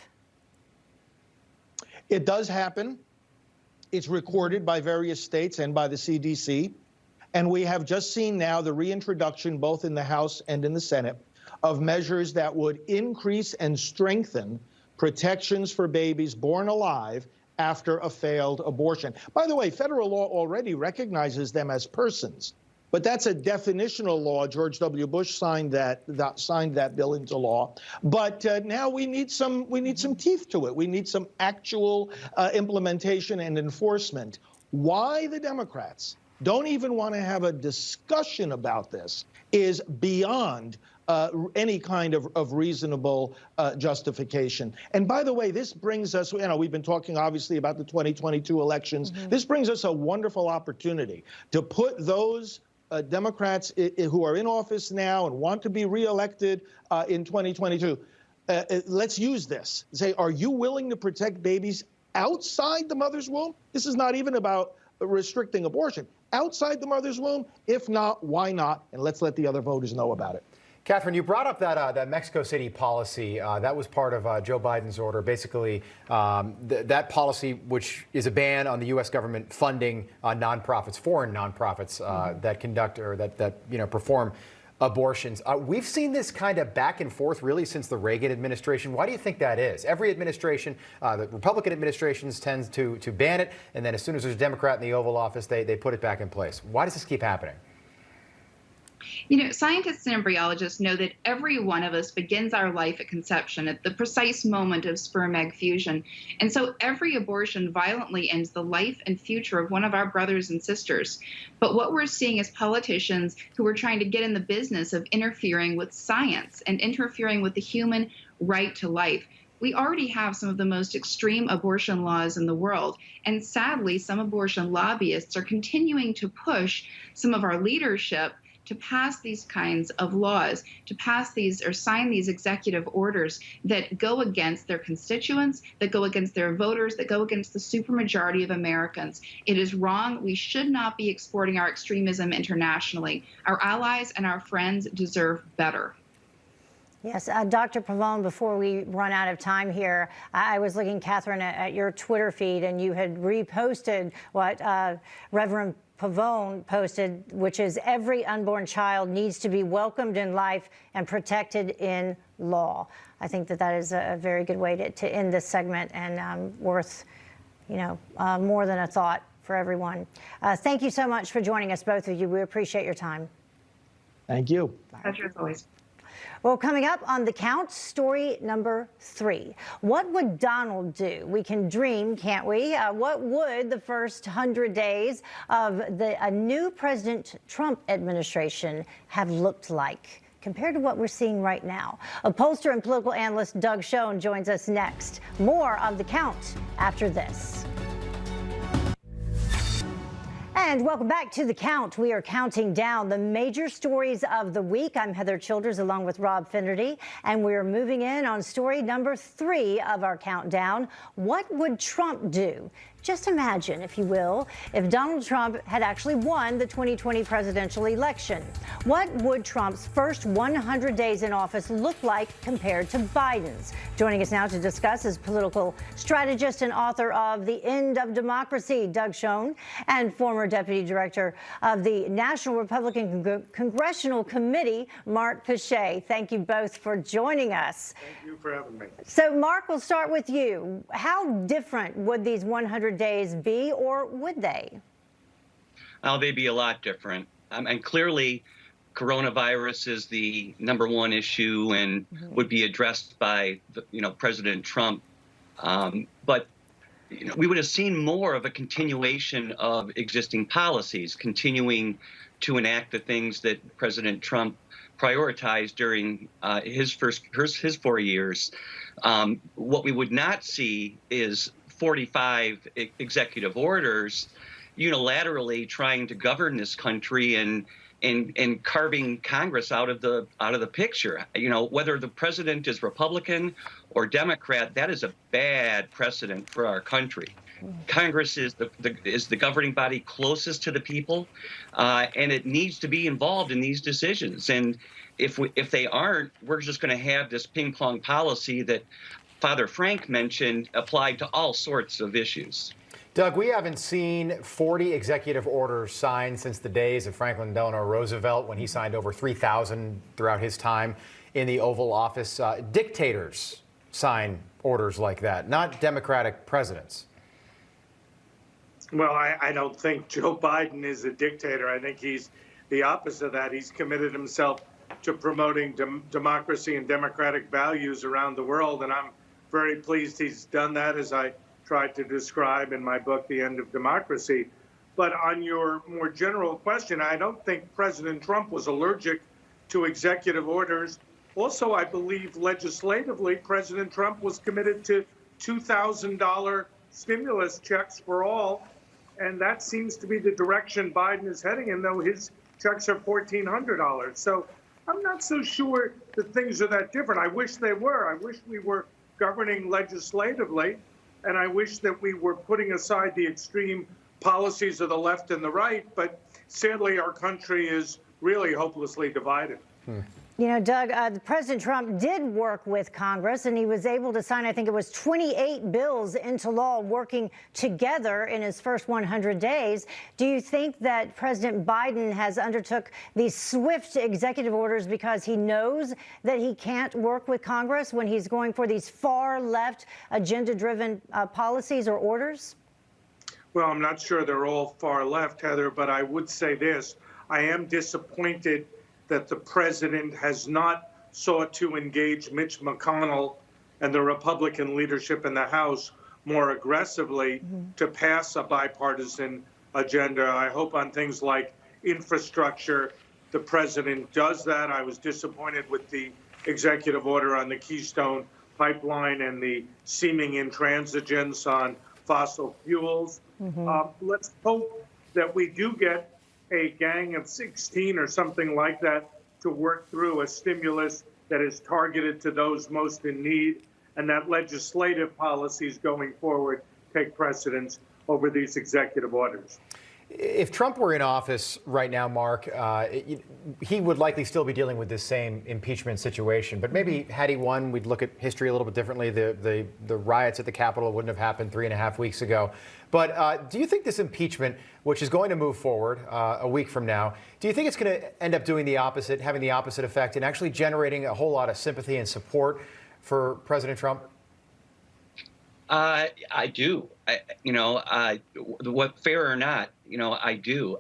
[SPEAKER 12] It does happen. It's recorded by various states and by the CDC. And we have just seen now the reintroduction, both in the House and in the Senate, of measures that would increase and strengthen protections for babies born alive after a failed abortion. By the way, federal law already recognizes them as persons, but that's a definitional law. George W. Bush signed that bill into law. But now we need some teeth to it. We need some actual implementation and enforcement. Why the Democrats don't even want to have a discussion about this is beyond any kind of reasonable justification. And by the way, this brings us, we've been talking obviously about the 2022 elections. Mm-hmm. This brings us a wonderful opportunity to put those Democrats who are in office now and want to be reelected in 2022. Let's use this. Say, are you willing to protect babies outside the mother's womb? This is not even about restricting abortion. Outside the mother's womb? If not, why not? And let's let the other voters know about it.
[SPEAKER 1] Catherine, you brought up that Mexico City policy. That was part of Joe Biden's order. Basically, that policy, which is a ban on the U.S. government funding nonprofits, foreign nonprofits that conduct or that perform abortions. We've seen this kind of back and forth really since the Reagan administration. Why do you think that is? Every administration, the Republican administrations tend to ban it, and then as soon as there's a Democrat in the Oval Office, they put it back in place. Why does this keep happening?
[SPEAKER 11] Scientists and embryologists know that every one of us begins our life at conception, at the precise moment of sperm-egg fusion. And so every abortion violently ends the life and future of one of our brothers and sisters. But what we're seeing is politicians who are trying to get in the business of interfering with science and interfering with the human right to life. We already have some of the most extreme abortion laws in the world. And sadly, some abortion lobbyists are continuing to push some of our leadership to pass these kinds of laws, to pass these or sign these executive orders that go against their constituents, that go against their voters, that go against the supermajority of Americans. It is wrong. We should not be exporting our extremism internationally. Our allies and our friends deserve better.
[SPEAKER 3] Yes, Dr. Pavone, before we run out of time here, I was looking, Catherine, at your Twitter feed, and you had reposted what Reverend Pavone posted, which is every unborn child needs to be welcomed in life and protected in law. I think that is a very good way to end this segment, and worth, more than a thought for everyone. Thank you so much for joining us, both of you. We appreciate your time.
[SPEAKER 12] Thank you.
[SPEAKER 11] Pleasure as always.
[SPEAKER 3] Well, coming up on The Count, story number 3. What would Donald do? We can dream, can't we? What would the first 100 days of a new President Trump administration have looked like compared to what we're seeing right now? A pollster and political analyst Doug Schoen joins us next. More of The Count after this. And welcome back to The Count. We are counting down the major stories of the week. I'm Heather Childers along with Rob Finnerty, and we're moving in on story number 3 of our countdown. What would Trump do? Just imagine, if you will, if Donald Trump had actually won the 2020 presidential election. What would Trump's first 100 days in office look like compared to Biden's? Joining us now to discuss is political strategist and author of The End of Democracy, Doug Schoen, and former deputy director of the National Republican Congressional Committee, Mark Pichet. Thank you both for joining us.
[SPEAKER 5] Thank you for having me.
[SPEAKER 3] So, Mark, we'll start with you. How different would these 100 days be, or would they?
[SPEAKER 13] Oh, they'd be a lot different. And clearly, coronavirus is the #1 issue and would be addressed by, President Trump. But we would have seen more of a continuation of existing policies, continuing to enact the things that President Trump prioritized during his 4 years. What we would not see is 45 executive orders unilaterally trying to govern this country and carving Congress out of the picture. Whether the president is Republican or Democrat, that is a bad precedent for our country. Congress is the governing body closest to the people, and it needs to be involved in these decisions. And if they aren't, we're just going to have this ping pong policy that Father Frank mentioned applied to all sorts of issues.
[SPEAKER 1] Doug, we haven't seen 40 executive orders signed since the days of Franklin Delano Roosevelt, when he signed over 3,000 throughout his time in the Oval Office. Dictators sign orders like that, not Democratic presidents.
[SPEAKER 14] Well, I don't think Joe Biden is a dictator. I think he's the opposite of that. He's committed himself to promoting democracy and democratic values around the world, and I'm very pleased he's done that, as I tried to describe in my book, The End of Democracy. But on your more general question, I don't think President Trump was allergic to executive orders. Also, I believe legislatively, President Trump was committed to $2,000 stimulus checks for all, and that seems to be the direction Biden is heading in, though his checks are $1,400. So I'm not so sure that things are that different. I wish they were. I wish we were governing legislatively, and I wish that we were putting aside the extreme policies of the left and the right. But sadly, our country is really hopelessly divided.
[SPEAKER 3] Doug, President Trump did work with Congress, and he was able to sign, I think it was 28 bills into law working together in his first 100 days. Do you think that President Biden has undertook these swift executive orders because he knows that he can't work with Congress when he's going for these far left agenda-driven policies or orders?
[SPEAKER 14] Well, I'm not sure they're all far left, Heather, but I would say this. I am disappointed that the president has not sought to engage Mitch McConnell and the Republican leadership in the House more aggressively to pass a bipartisan agenda. I hope on things like infrastructure, the president does that. I was disappointed with the executive order on the Keystone Pipeline and the seeming intransigence on fossil fuels. Let's hope that we do get a gang of 16 or something like that to work through a stimulus that is targeted to those most in need, and that legislative policies going forward take precedence over these executive orders.
[SPEAKER 1] If Trump were in office right now, Mark, he would likely still be dealing with this same impeachment situation. But maybe had he won, we'd look at history a little bit differently. The riots at the Capitol wouldn't have happened 3.5 weeks ago. But do you think this impeachment, which is going to move forward a week from now, do you think it's going to end up doing the opposite, having the opposite effect, and actually generating a whole lot of sympathy and support for President Trump?
[SPEAKER 13] I do. What fair or not, I do.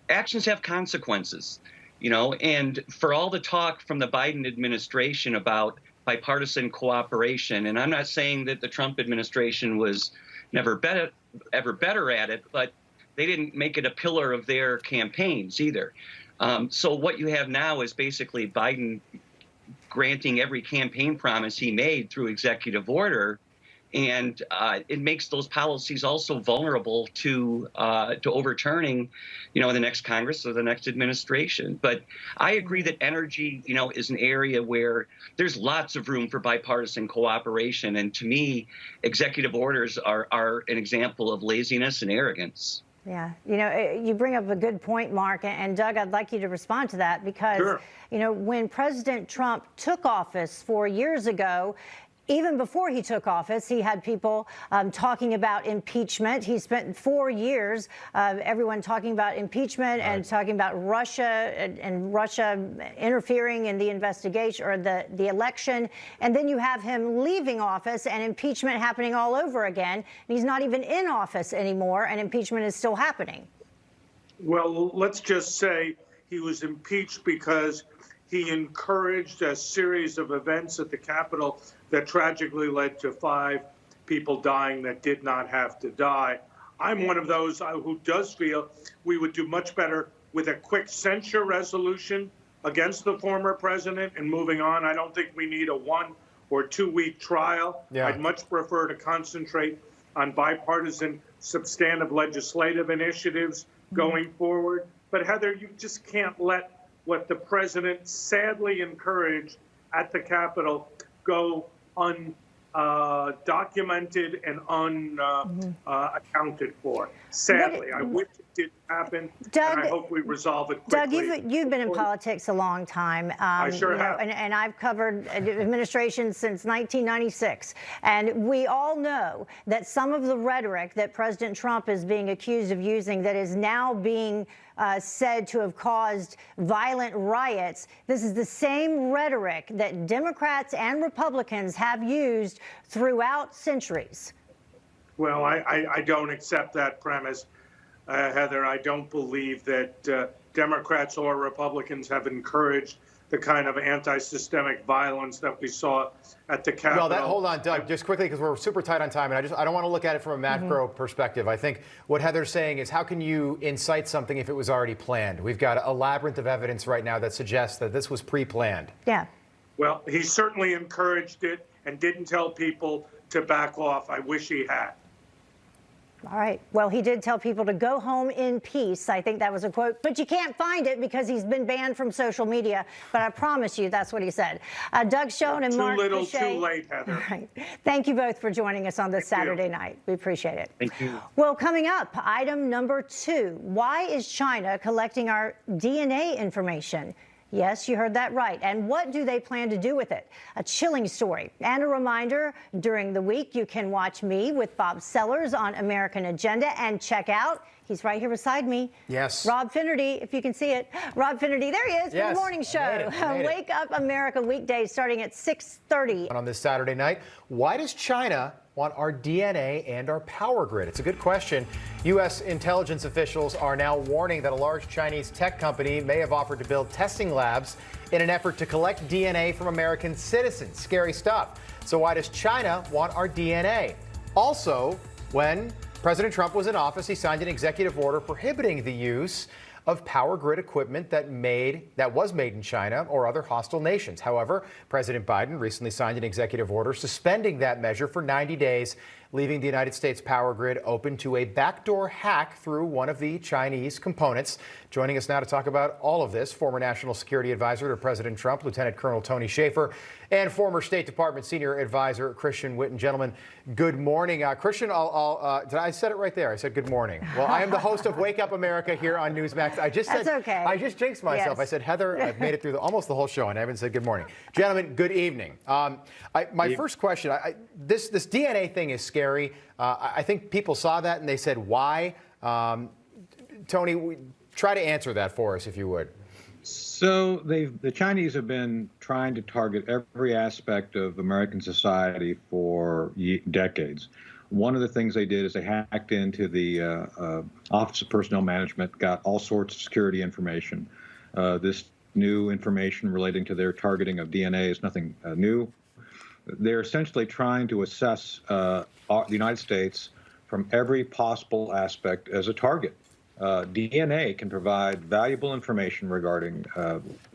[SPEAKER 13] Actions have consequences, and for all the talk from the Biden administration about bipartisan cooperation, and I'm not saying that the Trump administration was ever better at it, but they didn't make it a pillar of their campaigns either. So what you have now is basically Biden granting every campaign promise he made through executive order, and it makes those policies also vulnerable to overturning, in the next Congress or the next administration. But I agree that energy, is an area where there's lots of room for bipartisan cooperation, and to me, executive orders are an example of laziness and arrogance.
[SPEAKER 3] Yeah, you bring up a good point, Mark, and Doug, I'd like you to respond to that because,
[SPEAKER 14] Sure.
[SPEAKER 3] When President Trump took office 4 years ago, even before he took office, he had people talking about impeachment. He spent 4 years, everyone talking about impeachment and talking about Russia and Russia interfering in the investigation or the election. And then you have him leaving office and impeachment happening all over again. He's not even in office anymore, and impeachment is still happening.
[SPEAKER 14] Well, let's just say he was impeached because he encouraged a series of events at the Capitol that tragically led to 5 people dying that did not have to die. I'm one of those who does feel we would do much better with a quick censure resolution against the former president and moving on. I don't think we need a 1 or 2 week trial.
[SPEAKER 1] Yeah.
[SPEAKER 14] I'd much prefer to concentrate on bipartisan substantive legislative initiatives going forward. But Heather, you just can't let what the president sadly encouraged at the Capitol go undocumented and unaccounted for. Sadly, I wish it didn't happen,
[SPEAKER 3] Doug,
[SPEAKER 14] and I hope we resolve it quickly.
[SPEAKER 3] Doug, you've been in politics a long time.
[SPEAKER 14] I sure have.
[SPEAKER 3] And I've covered administrations since 1996. And we all know that some of the rhetoric that President Trump is being accused of using that is now being said to have caused violent riots, this is the same rhetoric that Democrats and Republicans have used throughout centuries.
[SPEAKER 14] Well, I don't accept that premise, Heather. I don't believe that Democrats or Republicans have encouraged the kind of anti-systemic violence that we saw at the Capitol.
[SPEAKER 1] Well, hold on, Doug, just quickly, because we're super tight on time, and I don't want to look at it from a macro perspective. I think what Heather's saying is, how can you incite something if it was already planned? We've got a labyrinth of evidence right now that suggests that this was pre-planned.
[SPEAKER 3] Yeah.
[SPEAKER 14] Well, he certainly encouraged it and didn't tell people to back off. I wish he had.
[SPEAKER 3] All right. Well, he did tell people to go home in peace. I think that was a quote, but you can't find it because he's been banned from social media. But I promise you, that's what he said. Doug Schoen and Mark
[SPEAKER 14] Too little,
[SPEAKER 3] Boucher.
[SPEAKER 14] too late, Heather.
[SPEAKER 3] All right. Thank you both for joining us on this Saturday night. We appreciate it.
[SPEAKER 13] Thank you.
[SPEAKER 3] Well, coming up, item number 2. Why is China collecting our DNA information? Yes, you heard that right. And what do they plan to do with it? A chilling story. And a reminder, during the week, you can watch me with Bob Sellers on American Agenda and check out, he's right here beside me.
[SPEAKER 1] Yes.
[SPEAKER 3] Rob Finnerty, if you can see it. Rob Finnerty, there he is,
[SPEAKER 1] Yes,
[SPEAKER 3] for the morning show.
[SPEAKER 1] I made it.
[SPEAKER 3] Wake Up America weekdays starting at 6:30.
[SPEAKER 1] On this Saturday night, why does China want our DNA and our power grid? It's a good question. U.S. intelligence officials are now warning that a large Chinese tech company may have offered to build testing labs in an effort to collect DNA from American citizens. Scary stuff. So why does China want our DNA? Also, when President Trump was in office, he signed an executive order prohibiting the use of power grid equipment that was made in China or other hostile nations. However, President Biden recently signed an executive order suspending that measure for 90 days, leaving the United States power grid open to a backdoor hack through one of the Chinese components. Joining us now to talk about all of this, former National Security Advisor to President Trump, Lieutenant Colonel Tony Shaffer, and former State Department Senior Advisor Christian Whitten. Gentlemen, good morning. Christian, did I said it right there? I said good morning. Well, I am the host of Wake Up America here on Newsmax. I just said,
[SPEAKER 3] okay.
[SPEAKER 1] I just jinxed myself. Yes. I said, Heather, I've made it through almost the whole show, and I haven't said good morning. Gentlemen, good evening. My first question, this DNA thing is scary. I think people saw that and they said, why? Tony, try to answer that for us, if you would.
[SPEAKER 15] So the Chinese have been trying to target every aspect of American society for decades. One of the things they did is they hacked into the Office of Personnel Management, got all sorts of security information. This new information relating to their targeting of DNA is nothing new. They're essentially trying to assess the United States from every possible aspect as a target. DNA can provide valuable information regarding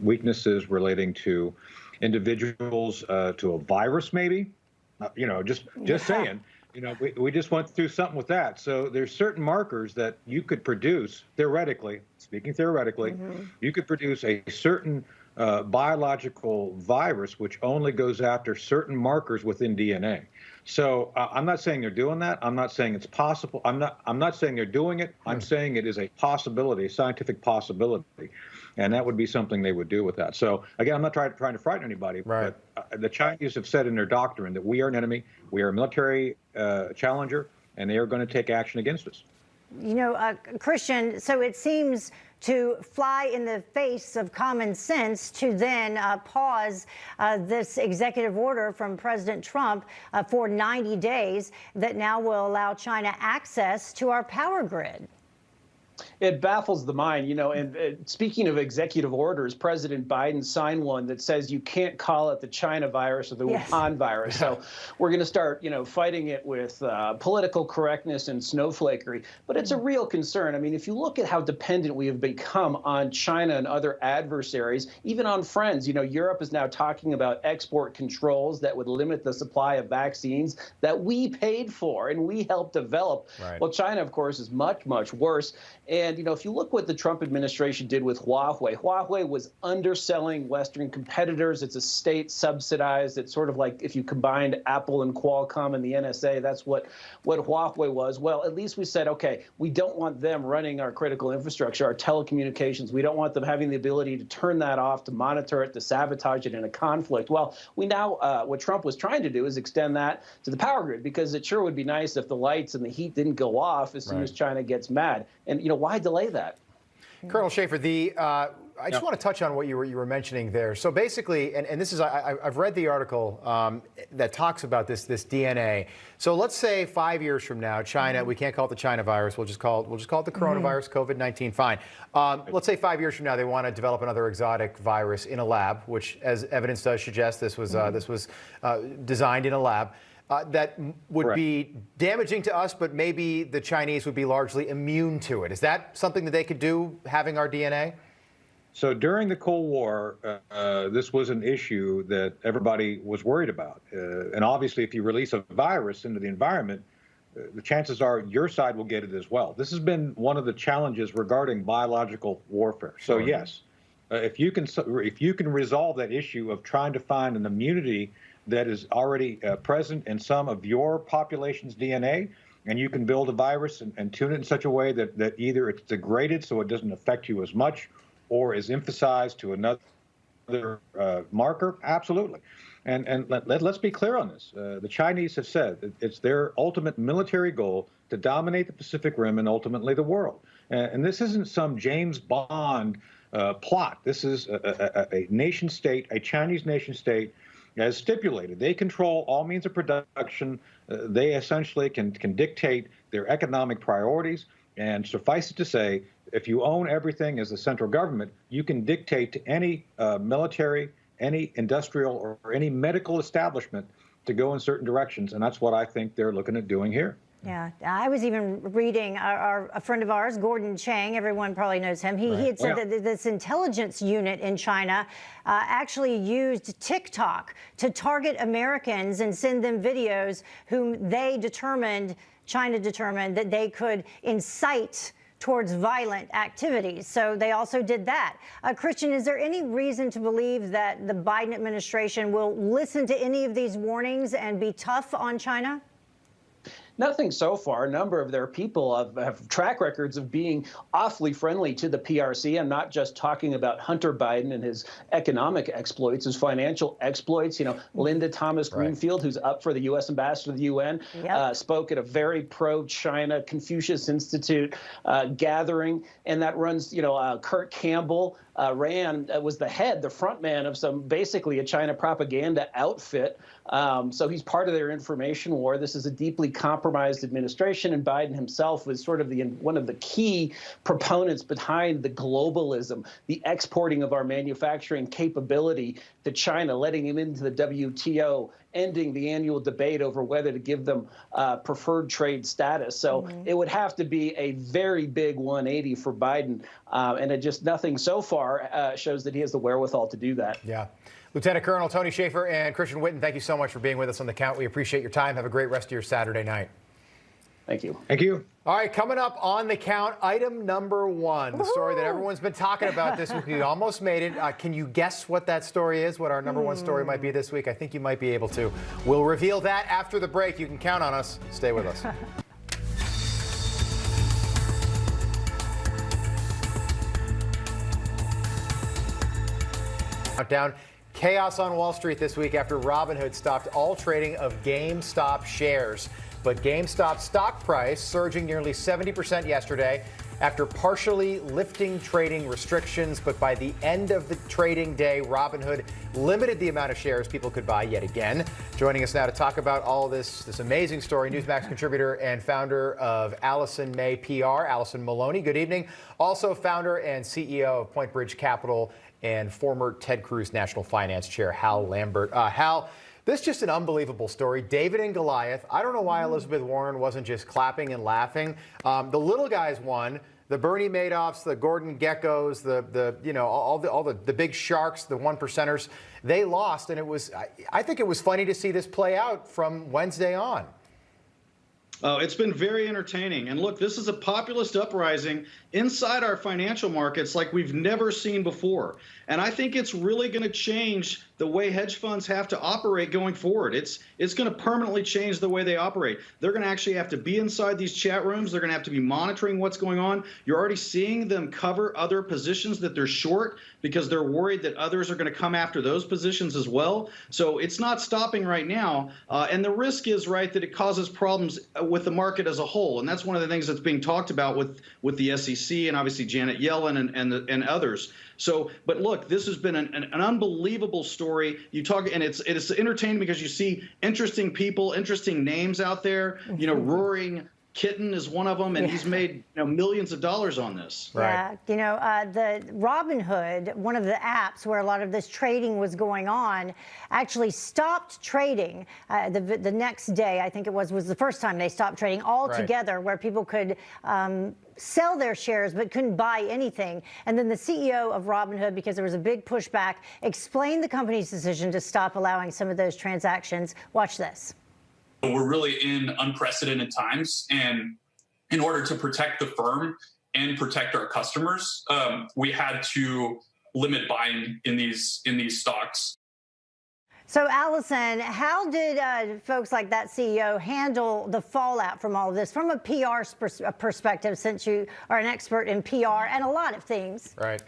[SPEAKER 15] weaknesses relating to individuals, to a virus, maybe. Just saying. We just went through something with that. So there's certain markers that you could produce theoretically. Speaking theoretically, you could produce a certain biological virus which only goes after certain markers within DNA. So I'm not saying they're doing that. I'm not saying it's possible. I'm not saying they're doing it. I'm saying it is a possibility, a scientific possibility, and that would be something they would do with that. So again, I'm not trying to frighten anybody, right. But the Chinese have said in their doctrine that we are an enemy, we are a military challenger, and they are going to take action against us.
[SPEAKER 3] Christian, so it seems to fly in the face of common sense to then pause this executive order from President Trump for 90 days that now will allow China access to our power grid.
[SPEAKER 16] It baffles the mind, and speaking of executive orders, President Biden signed one that says you can't call it the China virus or the Wuhan virus. So we're going to start, fighting it with political correctness and snowflakery. But it's a real concern. I mean, if you look at how dependent we have become on China and other adversaries, even on friends, Europe is now talking about export controls that would limit the supply of vaccines that we paid for and we helped develop. Right. Well, China, of course, is much, much worse. And, if you look what the Trump administration did with Huawei was underselling Western competitors. It's a state subsidized. It's sort of like if you combined Apple and Qualcomm and the NSA, that's what Huawei was. Well, at least we said, okay, we don't want them running our critical infrastructure, our telecommunications. We don't want them having the ability to turn that off, to monitor it, to sabotage it in a conflict. Well, we now, what Trump was trying to do is extend that to the power grid, because it sure would be nice if the lights and the heat didn't go off as soon as China gets mad. And, why delay that?
[SPEAKER 1] Colonel Shaffer, I just want to touch on what you were mentioning there. So basically, and this is, I've read the article that talks about this DNA. So let's say 5 years from now, China, we can't call it the China virus. We'll just call it the coronavirus, COVID-19. Fine. Let's say 5 years from now, they want to develop another exotic virus in a lab, which, as evidence does suggest, this was designed in a lab. That would be damaging to us, but maybe the Chinese would be largely immune to it. Is that something that they could do, having our DNA?
[SPEAKER 15] So during the Cold War, this was an issue that everybody was worried about. And obviously, if you release a virus into the environment, the chances are your side will get it as well. This has been one of the challenges regarding biological warfare. So yes, if you can resolve that issue of trying to find an immunity that is already present in some of your population's DNA, and you can build a virus and tune it in such a way that either it's degraded so it doesn't affect you as much, or is emphasized to another marker, absolutely. And let's be clear on this. The Chinese have said that it's their ultimate military goal to dominate the Pacific Rim and ultimately the world. And this isn't some James Bond plot. This is a nation state, a Chinese nation state, as stipulated. They control all means of production. They essentially can dictate their economic priorities. And suffice it to say, if you own everything as the central government, you can dictate to any military, any industrial, or any medical establishment to go in certain directions. And that's what I think they're looking at doing here.
[SPEAKER 3] Yeah, I was even reading a friend of ours, Gordon Chang, everyone probably knows him. He had said that this intelligence unit in China actually used TikTok to target Americans and send them videos whom China determined that they could incite towards violent activities. So they also did that. Christian, is there any reason to believe that the Biden administration will listen to any of these warnings and be tough on China?
[SPEAKER 16] Nothing so far. A number of their people have track records of being awfully friendly to the PRC. I'm not just talking about Hunter Biden and his economic exploits, his financial exploits. You know, Linda Thomas Greenfield, who's up for the U.S. ambassador to the UN, spoke at a very pro-China Confucius Institute gathering, and that runs, Kurt Campbell was the front man of basically a China propaganda outfit. So he's part of their information war. This is a deeply compromised administration, and Biden himself was sort of one of the key proponents behind the globalism, the exporting of our manufacturing capability to China, letting him into the WTO, ending the annual debate over whether to give them preferred trade status. So it would have to be a very big 180 for Biden, and it just nothing so far shows that he has the wherewithal to do that.
[SPEAKER 1] Yeah. Lieutenant Colonel Tony Schaefer and Christian Whitten, thank you so much for being with us on The Count. We appreciate your time. Have a great rest of your Saturday night.
[SPEAKER 16] Thank you.
[SPEAKER 7] Thank you.
[SPEAKER 1] All right, coming up on The Count, item number one, the story that everyone's been talking about this week. We almost made it. Can you guess what that story is, what our number one story might be this week? I think you might be able to. We'll reveal that after the break. You can count on us. Stay with us. Countdown. Chaos on Wall Street this week after Robinhood stopped all trading of GameStop shares. But GameStop's stock price surging nearly 70% yesterday after partially lifting trading restrictions. But by the end of the trading day, Robinhood limited the amount of shares people could buy yet again. Joining us now to talk about all this amazing story, Newsmax contributor and founder of Allison May PR, Allison Maloney. Good evening. Also founder and CEO of Point Bridge Capital and former Ted Cruz National Finance Chair, Hal Lambert. Hal, this is just an unbelievable story. David and Goliath. I don't know why Elizabeth Warren wasn't just clapping and laughing. The little guys won. The Bernie Madoffs, the Gordon Geckos, all the big sharks, the one percenters, they lost. And I think it was funny to see this play out from Wednesday on.
[SPEAKER 17] Oh, it's been very entertaining. And look, this is a populist uprising inside our financial markets like we've never seen before. And I think it's really going to change the way hedge funds have to operate going forward. It's going to permanently change the way they operate. They're going to actually have to be inside these chat rooms. They're going to have to be monitoring what's going on. You're already seeing them cover other positions that they're short because they're worried that others are going to come after those positions as well. So it's not stopping right now. And the risk is, right, that it causes problems with the market as a whole. And that's one of the things that's being talked about with the SEC and obviously Janet Yellen and others. So, but look, this has been an unbelievable story. You talk, and it's entertaining because you see interesting people, interesting names out there. Roaring Kitten is one of them, and he's made millions of dollars on this.
[SPEAKER 3] Right. Yeah, the Robinhood, one of the apps where a lot of this trading was going on, actually stopped trading the next day. I think it was the first time they stopped trading altogether, where people could sell their shares but couldn't buy anything. And then the CEO of Robinhood, because there was a big pushback, explained the company's decision to stop allowing some of those transactions. Watch this.
[SPEAKER 18] We're really in unprecedented times, and in order to protect the firm and protect our customers, we had to limit buying in these stocks.
[SPEAKER 3] So, Allison, how did folks like that CEO handle the fallout from all of this from a PR perspective, since you are an expert in PR and a lot of things?
[SPEAKER 1] Right.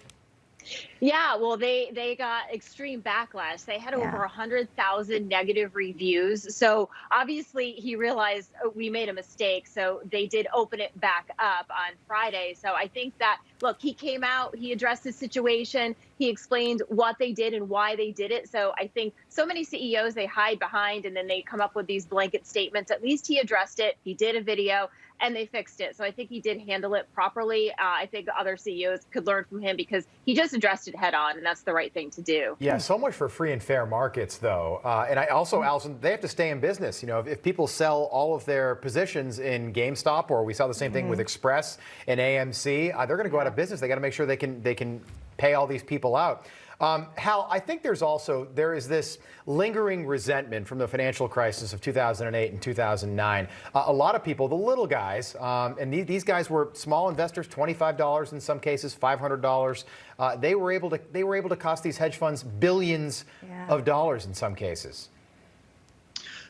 [SPEAKER 19] Yeah, well, they got extreme backlash. They had over 100,000 negative reviews. So obviously he realized we made a mistake. So they did open it back up on Friday. So I think that, look, he came out, he addressed the situation, he explained what they did and why they did it. So I think so many CEOs, they hide behind and then they come up with these blanket statements. At least he addressed it. He did a video and they fixed it. So I think he did handle it properly. I think other CEOs could learn from him because he just addressed it head on, and that's the right thing to do.
[SPEAKER 1] Yeah, so much for free and fair markets, though. And I also, Allison, they have to stay in business. You know, if people sell all of their positions in GameStop, or we saw the same thing with Express and AMC, they're going to go out of business. They got to make sure they can pay all these people out. Hal, I think there is this lingering resentment from the financial crisis of 2008 and 2009. A lot of people, the little guys, and these guys were small investors, $25 in some cases, $500. They were able to cost these hedge funds billions of dollars in some cases.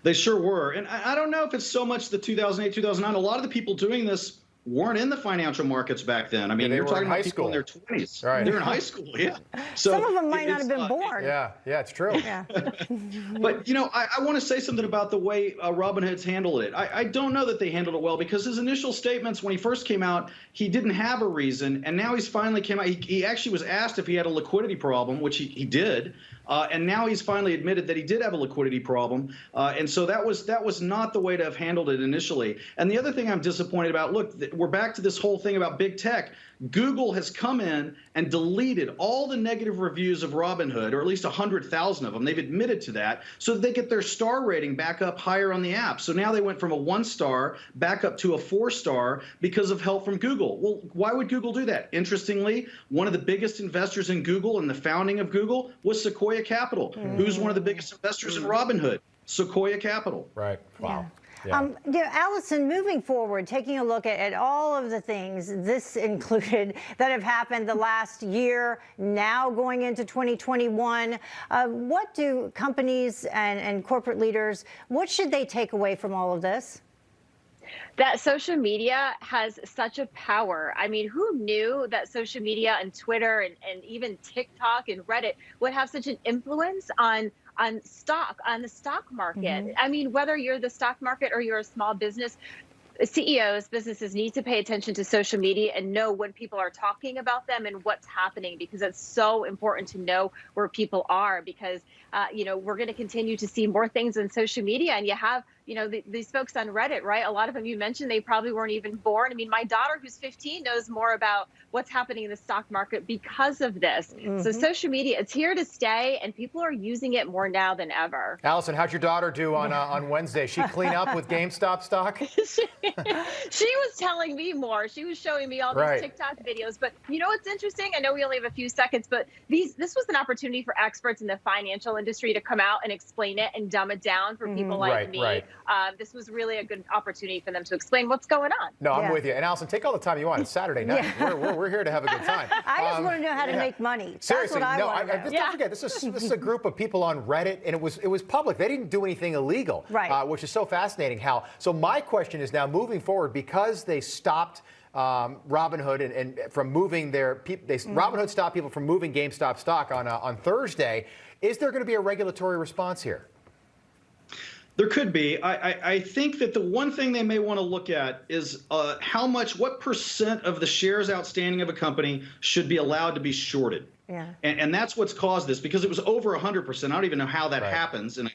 [SPEAKER 17] They sure were. And I don't know if it's so much the 2008, 2009. A lot of the people doing this weren't in the financial markets back then. I mean, you're talking about people in their 20s.
[SPEAKER 1] Right.
[SPEAKER 17] They're in high school, yeah. So
[SPEAKER 3] some of them might not have been born.
[SPEAKER 1] Yeah, it's true.
[SPEAKER 3] Yeah.
[SPEAKER 17] But, you know, I want to say something about the way Robinhood's handled it. I don't know that they handled it well, because his initial statements when he first came out, he didn't have a reason. And now he's finally came out. He actually was asked if he had a liquidity problem, which he did. And now he's finally admitted that he did have a liquidity problem. And so that was not the way to have handled it initially. And the other thing I'm disappointed about, look, we're back to this whole thing about big tech. Google has come in and deleted all the negative reviews of Robinhood, or at least 100,000 of them. They've admitted to that, so that they get their star rating back up higher on the app. So now they went from a 1-star back up to a 4-star because of help from Google. Well, why would Google do that? Interestingly, one of the biggest investors in Google and the founding of Google was Sequoia Capital, who's one of the biggest investors in Robinhood. Sequoia Capital.
[SPEAKER 1] Right. Wow.
[SPEAKER 3] Yeah. Allison, moving forward, taking a look at all of the things, this included, that have happened the last year, now going into 2021, what do companies and corporate leaders, what should they take away from all of this?
[SPEAKER 19] That social media has such a power. I mean, who knew that social media and Twitter and even TikTok and Reddit would have such an influence on the stock market? I mean, whether you're the stock market or you're a small business, CEOs, businesses need to pay attention to social media and know when people are talking about them and what's happening, because it's so important to know where people are, because, you know, we're going to continue to see more things on social media. And you have, you know, these folks on Reddit, right? A lot of them you mentioned, they probably weren't even born. I mean, my daughter, who's 15, knows more about what's happening in the stock market because of this. So social media, it's here to stay, and people are using it more now than ever.
[SPEAKER 1] Allison, how'd your daughter do on Wednesday? She clean up with GameStop stock?
[SPEAKER 19] She was telling me more. She was showing me all these TikTok videos. But you know what's interesting? I know we only have a few seconds, but this was an opportunity for experts in the financial industry to come out and explain it and dumb it down for people like me.
[SPEAKER 1] Right.
[SPEAKER 19] This was really a good opportunity for them to explain what's going on.
[SPEAKER 1] No, I'm with you. And Allison, take all the time you want. It's Saturday night. We're here to have a good time.
[SPEAKER 3] I just want to know how to make money.
[SPEAKER 1] Seriously,
[SPEAKER 3] That's what I want to know.
[SPEAKER 1] Don't forget, this is a group of people on Reddit, and it was public. They didn't do anything illegal, which is so fascinating, Hal. So my question is now, moving forward, because they stopped Robinhood and from moving Robinhood stopped people from moving GameStop stock on Thursday. Is there going to be a regulatory response here?
[SPEAKER 17] There could be. I think that the one thing they may want to look at is what percent of the shares outstanding of a company should be allowed to be shorted.
[SPEAKER 3] Yeah.
[SPEAKER 17] And that's what's caused this, because it was over 100%. I don't even know how that happens in a